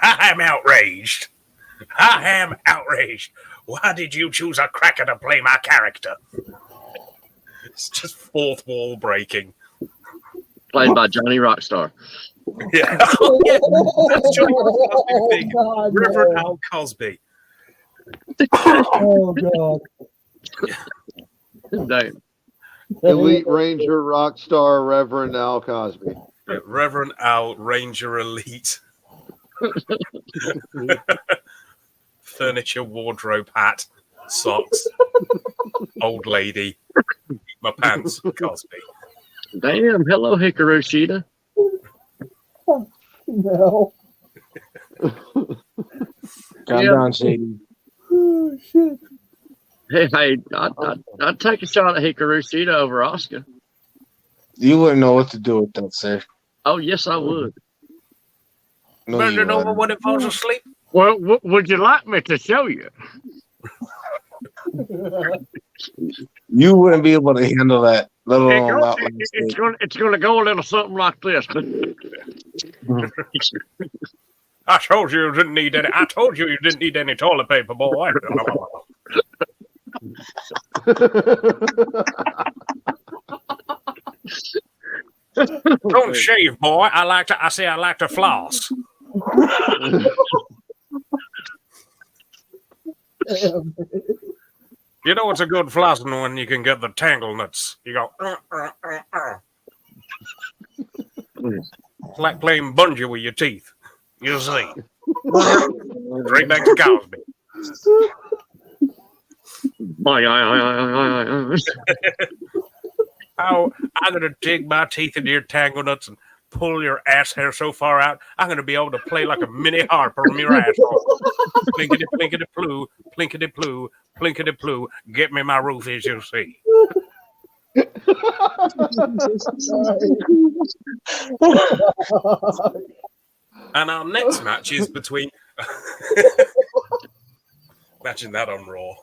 I am outraged. I am outraged. Why did you choose a cracker to play my character? It's just fourth wall breaking. Played by Johnny Rockstar. Yeah. Oh, yeah. That's Johnny Rockstar's big thing. God, Reverend no. Al Cosby. Oh god. Damn. Elite Ranger Rockstar Reverend Al Cosby. Yeah, Reverend Al Ranger Elite. Furniture, wardrobe, hat, socks, old lady, my pants, Cosby. Damn. Hello, Hikaru Shida. No. Calm down, Shady. Oh shit. Hey, I'd take a shot at Hikaru Shida over Oscar. You wouldn't know what to do with that, sir. Oh, yes, I would. No, Burn you it over wouldn't. when it falls asleep. Well, would you like me to show you? You wouldn't be able to handle that, let alone that one. It's gonna go a little something like this. I told you didn't need any. I told you didn't need any toilet paper, boy. Don't shave, boy. I like to floss. You know it's a good flossing when you can get the tangle nuts. You go. It's like playing bungee with your teeth. You see. Straight back to Cosby. I'm gonna dig my teeth into your tangle nuts and pull your ass hair so far out, I'm gonna be able to play like a mini harp from your asshole. Plinkety plinkety ploo, plinkety ploo, plinkety ploo. Get me my roofies, you see. And our next match is between. Imagine that on Raw.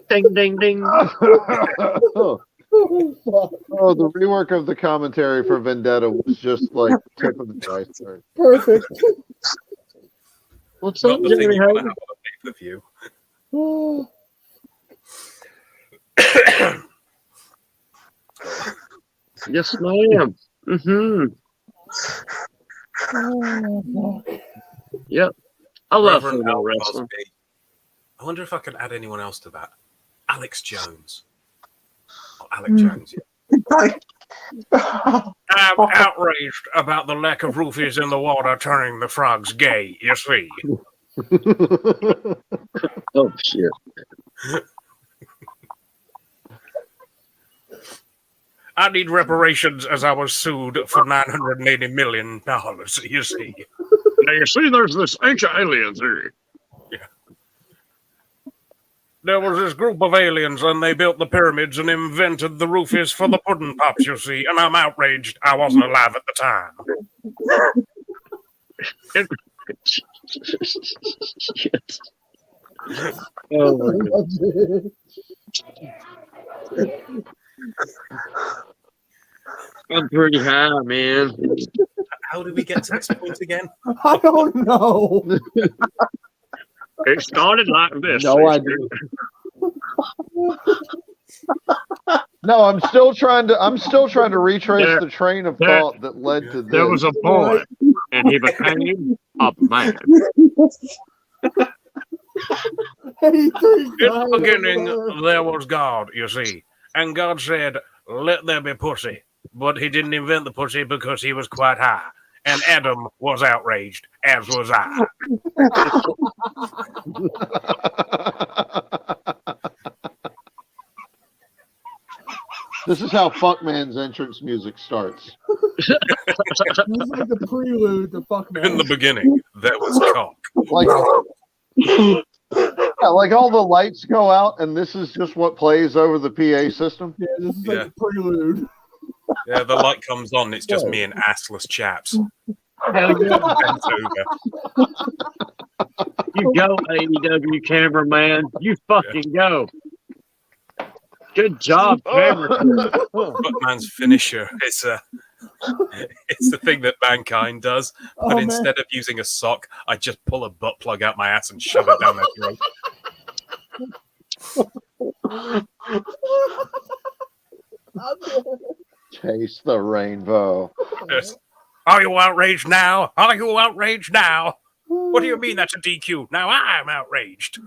Ding, ding, ding. Oh, the rework of the commentary for Vendetta was just like tip of the iceberg. Perfect. What's Not up, the thing Jerry? you want to have on a pay-per-view. Yes, ma'am. Mm-hmm. Yep. I love Reverend female Al wrestling. Cosby. I wonder if I can add anyone else to that. Alex Jones. Oh, Alex Jones, yeah. I'm outraged about the lack of roofies in the water turning the frogs gay, you see. Oh, shit. I need reparations as I was sued for $980 million, you see. Now, you see, there's this ancient aliens here. There was this group of aliens, and they built the pyramids and invented the roofies for the pudding pops, you see, and I'm outraged. I wasn't alive at the time. Oh, my God. I'm pretty high, man. How did we get to this point again? I don't know. It started like this. No idea. No, I'm still trying to retrace the train of thought that led to this. There was a boy, and he became a man. In the beginning, there was God, you see, and God said, let there be pussy. But he didn't invent the pussy because he was quite high. And Adam was outraged, as was I. This is how Fuckman's entrance music starts. This is like the prelude to Fuckman. In the beginning, there was cock. Like, yeah, like all the lights go out, and this is just what plays over the PA system. Yeah, this is like the prelude. Yeah, the light comes on. It's just me and assless chaps. Hell yeah. Bent over. You go, AEW cameraman. You fucking go. Good job, camera. Buttman's finisher. It's the thing that Mankind does, but instead of using a sock, I just pull a butt plug out my ass and shove it down their throat. Taste the rainbow. Yes. Are you outraged now? Are you outraged now? What do you mean that's a DQ? Now I'm outraged.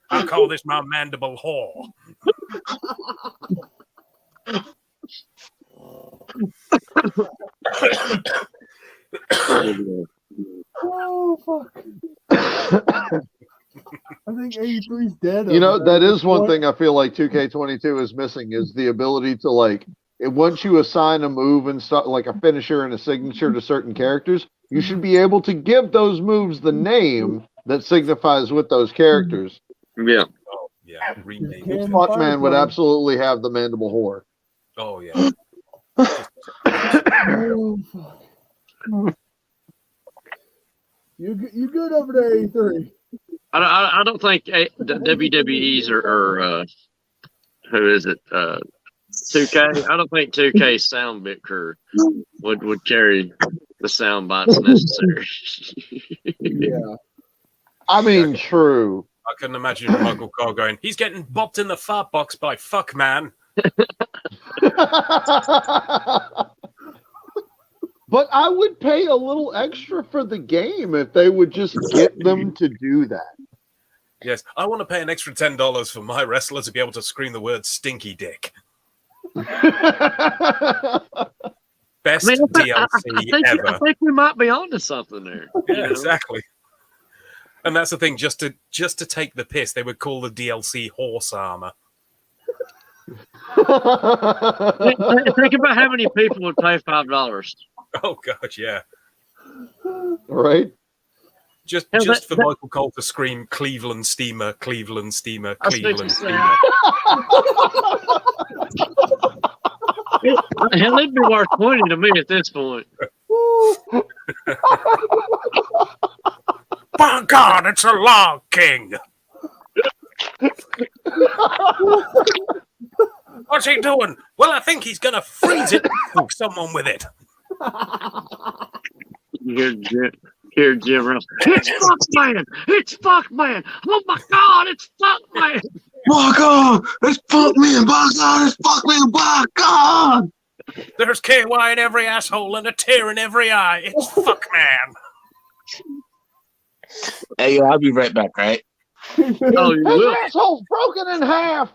I'll call this my mandible whore. Oh, fuck. I think 83's dead. You know, that is one thing I feel like 2K22 is missing is the ability to, like, once you assign a move and stuff, like a finisher and a signature to certain characters, you should be able to give those moves the name that signifies with those characters. Yeah. Oh, yeah. Rename. Fuckman would absolutely have the mandible whore. Oh, yeah. You good over there, 83? I don't think WWE's or who is it? 2K. I don't think 2K's sound bit crew would carry the sound bites necessary. Yeah. I mean, true. I couldn't imagine Michael Cole going, he's getting bopped in the fart box by Fuckman. But I would pay a little extra for the game if they would just get them to do that. Yes, I want to pay an extra $10 for my wrestler to be able to scream the word stinky dick. Best DLC ever. I think we might be onto something there. Yeah, exactly. And that's the thing. Just to take the piss, they would call the DLC horse armor. Think about how many people would pay $5. Oh God, yeah. Right? Just for Michael Cole to scream Cleveland Steamer, Cleveland Steamer, I was Cleveland thinking Steamer. Hell, it'd be worth 20 to me at this point. By God, it's a Log King. What's he doing? Well, I think he's gonna freeze it and poke someone with it. Here, Jim Ross. It's Fuckman! It's Fuckman! Oh my God, it's Fuckman! My God, it's Fuckman! By God, it's Fuckman! By God! There's KY in every asshole and a tear in every eye. It's Fuckman. Hey, yo, I'll be right back, right? Oh, you His will? asshole's broken in half.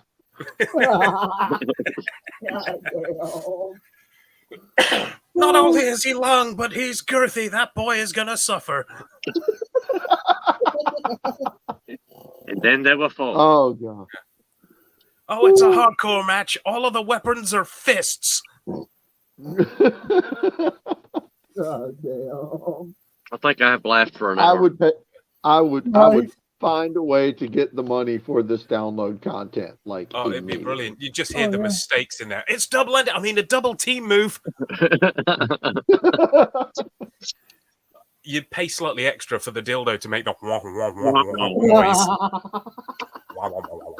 Not only is he long, but he's girthy. That boy is gonna suffer. And then they were fall. Oh God. Oh, it's a hardcore match. All of the weapons are fists. God damn. I think I have laughed for an I hour. would pay, I would find a way to get the money for this download content. Like, Oh, it'd be immediately. brilliant. You just hear the yeah. mistakes in there. It's double-ended. I mean, a double team move. You'd pay slightly extra for the dildo to make the wah, wah, wah, wah noise. Wah, wah, wah, wah,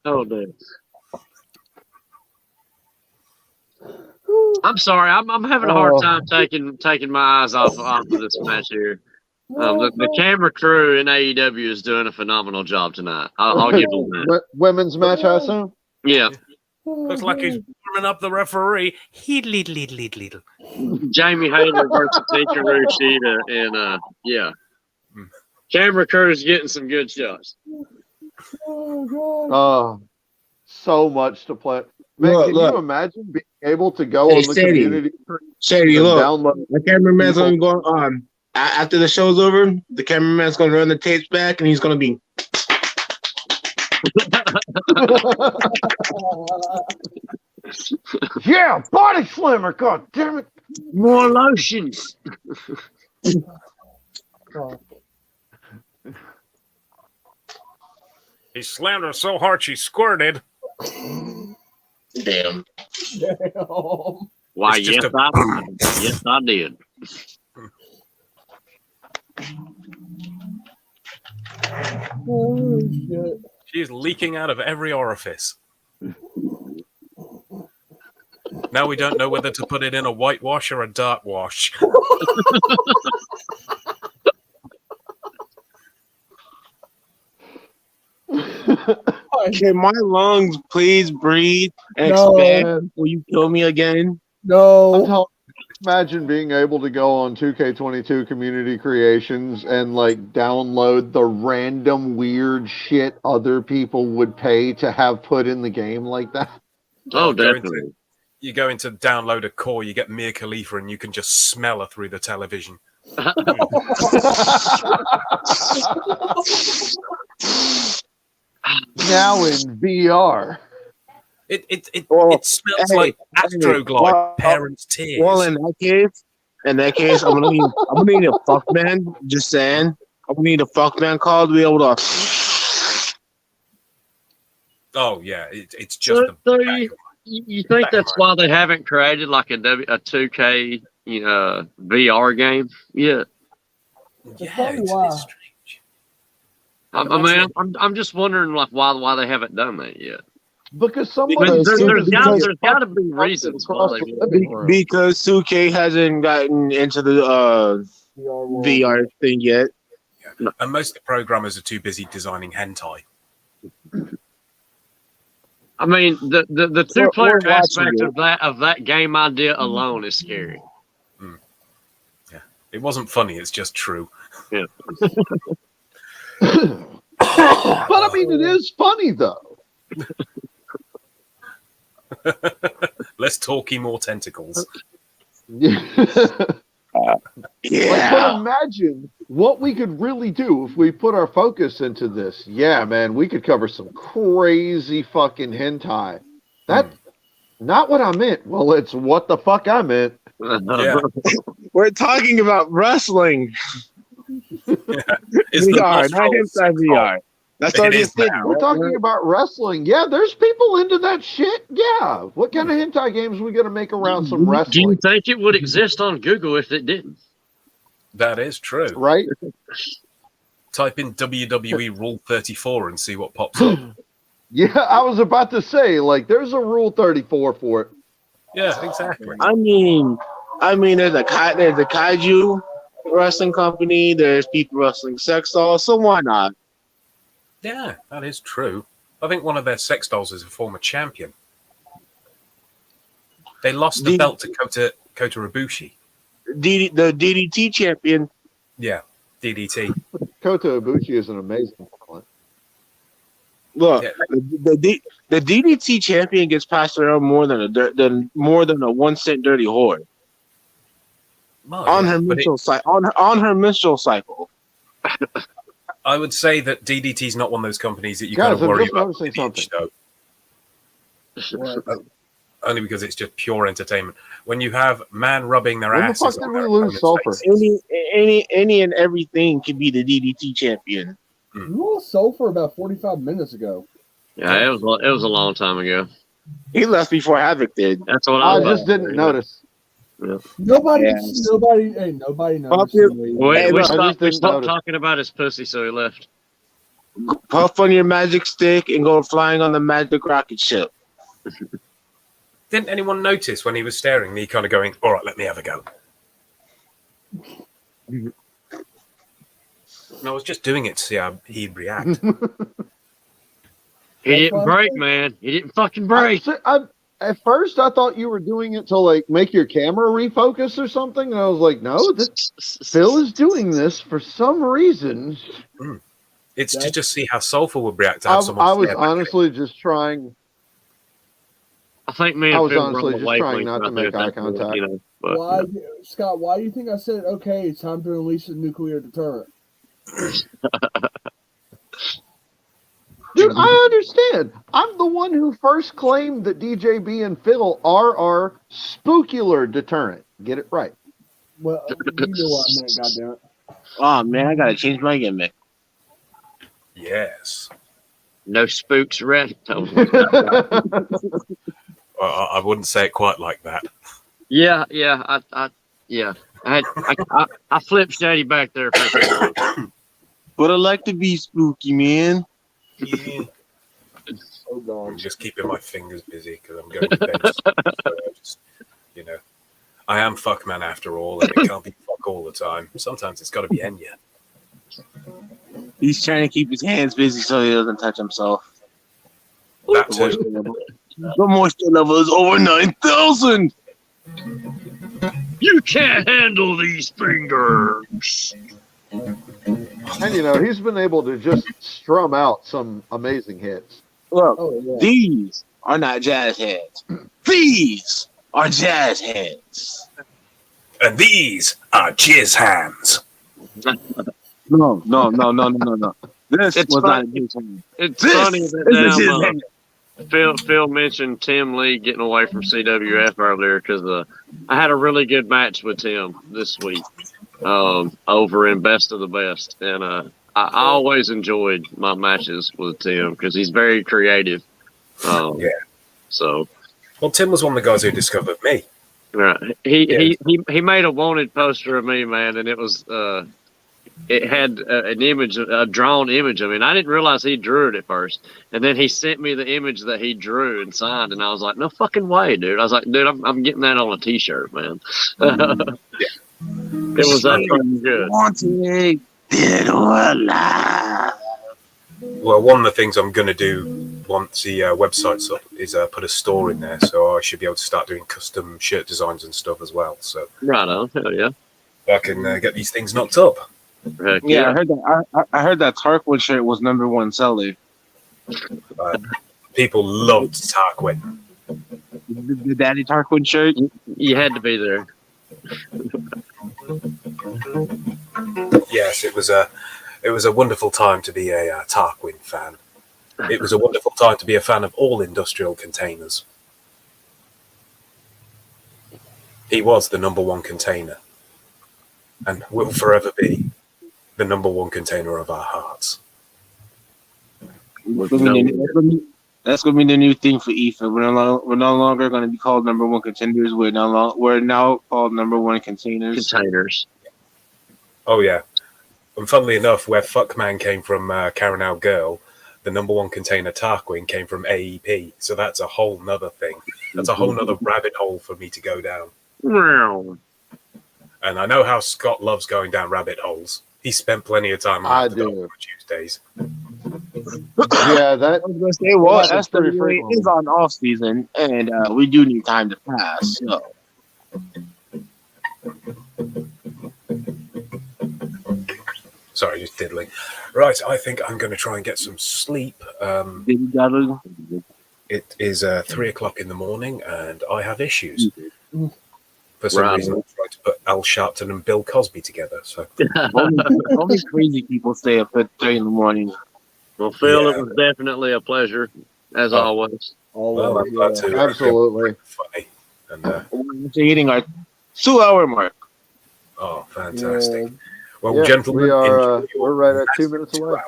Oh, dude. I'm sorry. I'm having a hard time taking my eyes off of this match here. The camera crew in AEW is doing a phenomenal job tonight. I'll give them that. Women's match, I assume. Yeah. Looks like he's warming up the referee. Heedle. Jamie Hayter versus Hikaru Shida, and yeah. Camera crew's getting some good shots. Oh, so much to play. Man, Look, can look. you imagine being able to go Hey, on the Sadie. community? Shady, and look. download The cameraman's people? gonna go after the show's over. The cameraman's gonna run the tapes back, and he's gonna be. Yeah, body slammer. God damn it. More lotions. He slammed her so hard she squirted. Damn. Why, It's just yes, I did. Oh, shit. She's leaking out of every orifice. Now we don't know whether to put it in a whitewash or a dark wash. Can my lungs please breathe and No. expand before you kill me again? No. Imagine being able to go on 2K22 community creations and like download the random weird shit other people would pay to have put in the game like that. Oh, definitely. You go into download a core, you get Mia Khalifa, and you can just smell her through the television. Now in VR. It Well, smells hey, like Astroglide, well, parents' tears. Well, in that case, I'm gonna need a fuck man. Just saying, I'm gonna need a fuck man call to be able to. Oh yeah, it's just So you think that's why they haven't created like a 2K VR game yet? Yeah, it's strange. I'm just wondering like why they haven't done that yet. Because somebody There's got to be reasons why they won't. Because 2K hasn't gotten into the VR thing yet. Yeah. And most of the programmers are too busy designing hentai. I mean, the two-player aspect of that game idea alone is scary. Yeah, it wasn't funny. It's just true. Yeah. But I mean, it is funny though. Less talky, more tentacles. Like, but imagine what we could really do if we put our focus into this. Yeah, man, we could cover some crazy fucking hentai. That not what I meant. Well, it's what the fuck I meant. Yeah. We're talking about wrestling. It's the VR, boss not roll hentai VR. That's It already a is thing. now. We're talking about wrestling. Yeah, there's people into that shit. Yeah. What kind of hentai games we gonna make around some Do you wrestling? think it would exist on Google if it didn't? That is true. Right? Type in WWE Rule 34 and see what pops up. Yeah, I was about to say, like, there's a Rule 34 for it. Yeah, exactly. I mean, there's a kaiju wrestling company. There's people wrestling sex dolls. So why not? Yeah, that is true. I think one of their sex dolls is a former champion. They lost the belt to Kota Ibushi. The DDT champion. Yeah, DDT. Kota Ibushi is an amazing talent. Look, the DDT champion gets passed around more than a 1 cent dirty whore. On her menstrual cycle. I would say that DDT is not one of those companies that you Guys, kind of worry I'm just about noticing with each show. Only because it's just pure entertainment. When you have man rubbing their When the asses fuck on did we their lose opponent's Sulfur? faces. Any and everything could be the DDT champion. You lost Sulfur about 45 minutes ago. Yeah, it was a long time ago. He left before Havoc did. That's what I just didn't notice. Yeah. Nobody Fuck knows. it. We look, stopped notice. talking about his pussy, so he left. Puff on your magic stick and go flying on the magic rocket ship. Didn't anyone notice when he was staring, me kind of going, all right, let me have a go? And I was just doing it to see how he'd react. He didn't break, man. He didn't fucking break. At first, I thought you were doing it to, like, make your camera refocus or something. And I was like, no, Phil is doing this for some reason. It's to just see how Sulfur would react to I have someone was stare back at him. honestly just trying. I think me and I was Phil honestly were on just trying wavelengths not to right make there eye at that point, contact. but, Why, Scott? Why do you think I said okay? It's time to release a nuclear deterrent. Dude, I understand. I'm the one who first claimed that DJB and Phil are our spookular deterrent. Get it right. Well, you know what I meant. Goddamn it! Oh man, I gotta change my gimmick. Yes. No spooks red. I wouldn't say it quite like that. Yeah. I flipped Shady back there. But I like to be spooky, man. Yeah. Oh god! I'm just keeping my fingers busy because I'm going to bed. So I just, I am fuckman after all, and it can't be fuck all the time. Sometimes it's got to be Enya. He's trying to keep his hands busy so he doesn't touch himself. That The moisture level is over 9,000. You can't handle these fingers. And he's been able to just strum out some amazing hits. Look, these are not jazz hands. These are jazz hands. And these are jizz hands. No. This It's was fun- not a jizz hand. It's This funny is a that jizz hand. Phil mentioned Tim Lee getting away from CWF earlier because I had a really good match with Tim this week over in Best of the Best, and I always enjoyed my matches with Tim because he's very creative. Yeah. So. Well, Tim was one of the guys who discovered me. Right. He made a wanted poster of me, man, and it was it had an image, a drawn image of me. And I didn't realize he drew it at first. And then he sent me the image that he drew and signed, and I was like, no fucking way, dude. I was like, dude, I'm getting that on a T-shirt, man. It was that fucking good. Wanted, dead or alive. Well, one of the things I'm going to do once the website's up is put a store in there, so I should be able to start doing custom shirt designs and stuff as well. So right on, hell yeah. I can get these things knocked up. Heck Yeah, I heard that. I heard that Tarkwood shirt was #1 seller. People loved Tarquin. The Daddy Tarquin shirt. You had to be there. Yes, it was a wonderful time to be a Tarquin fan. It was a wonderful time to be a fan of all industrial containers. He was the number one container, and will forever be the number one container of our hearts. That's gonna be the new thing for EFA. We're no longer going to be called number one contenders. We're now called number one containers. Oh yeah, and funnily enough, where Fuckman came from Caranow Girl, the number one container Tarquin came from AEP. So that's a whole nother thing. That's a whole nother rabbit hole for me to go down. And I know how Scott loves going down rabbit holes. He spent plenty of time on Tuesdays. Yeah, that. I was gonna say, well, SWA is on off season, and we do need time to pass. So. Sorry, just diddling. Right, I think I'm going to try and get some sleep. It is 3 o'clock in the morning, and I have issues. For some reason, I'm trying to put Al Sharpton and Bill Cosby together. So only crazy people stay up at 3 in the morning. Well, Phil, it was definitely a pleasure, as always. Well, I'm glad to. Absolutely. Funny. And, we're hitting our 2-hour mark. Oh, fantastic. Yeah. Well, Yeah, gentlemen, we're right at 2 minutes away.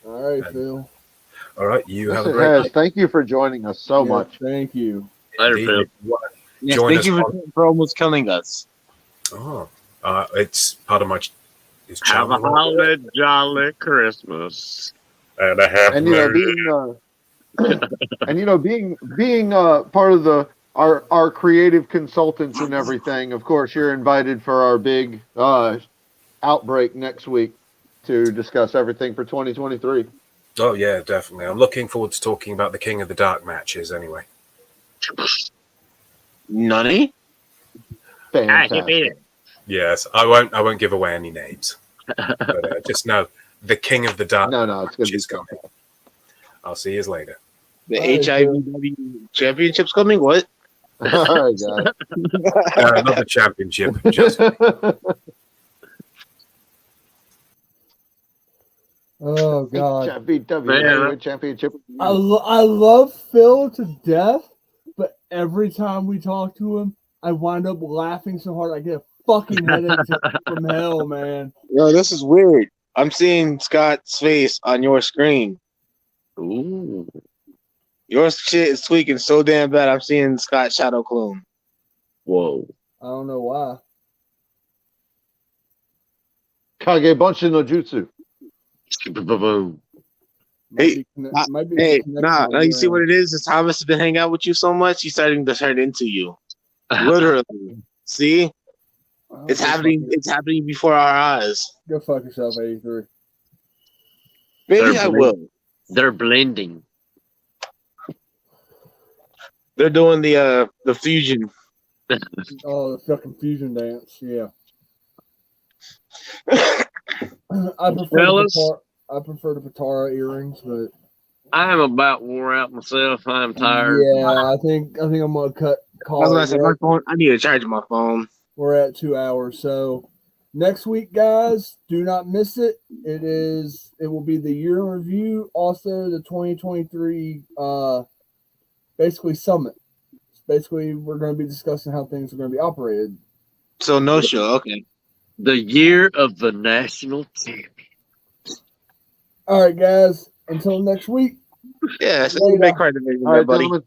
All right, Phil. All right, you have a Listen, great Hez, night. thank you for joining us so much. Thank you. Later, Indeed, Phil. if you wanna Yes, join thank us you on- for almost killing us. Oh, it's part of my. It's Have a holly jolly Christmas. And a happy. And being part of our creative consultants and everything. Of course, you're invited for our big outbreak next week to discuss everything for 2023. Oh yeah, definitely. I'm looking forward to talking about the King of the Dark matches. Anyway. Nunny? Fantastic. Yes, I won't give away any names, but just know the King of the Dark. No, it's match is coming. I'll see you later. The HIVW championship's coming? What? All right, guys. Not the championship. Just Oh God. HIVW championship. I love Phil to death, but every time we talk to him, I wind up laughing so hard I get a fucking headache from hell, man. Yo, this is weird. I'm seeing Scott's face on your screen. Ooh. Your shit is tweaking so damn bad. I'm seeing Scott's shadow clone. Whoa. I don't know why. Kage Bunshin no Jutsu. Hey, nah. You see what it is? Is Thomas has been hanging out with you so much, he's starting to turn into you. Literally. See? It's happening. It's happening before our eyes. Go fuck yourself, 83. Maybe I will. They're blending. They're doing the fusion. Oh, the fucking fusion dance. Yeah. I prefer the Patara earrings, but I am about wore out myself. I'm tired. yeah, I think I'm gonna call. I say, my phone. I need to charge my phone. We're at 2 hours, so next week, guys, do not miss it. It will be the year in review, also the 2023 basically summit. Basically, we're going to be discussing how things are going to be operated. So no show, okay. The year of the national champion. All right, guys. Until next week. Yeah, so make credit, All right, buddy. gentlemen.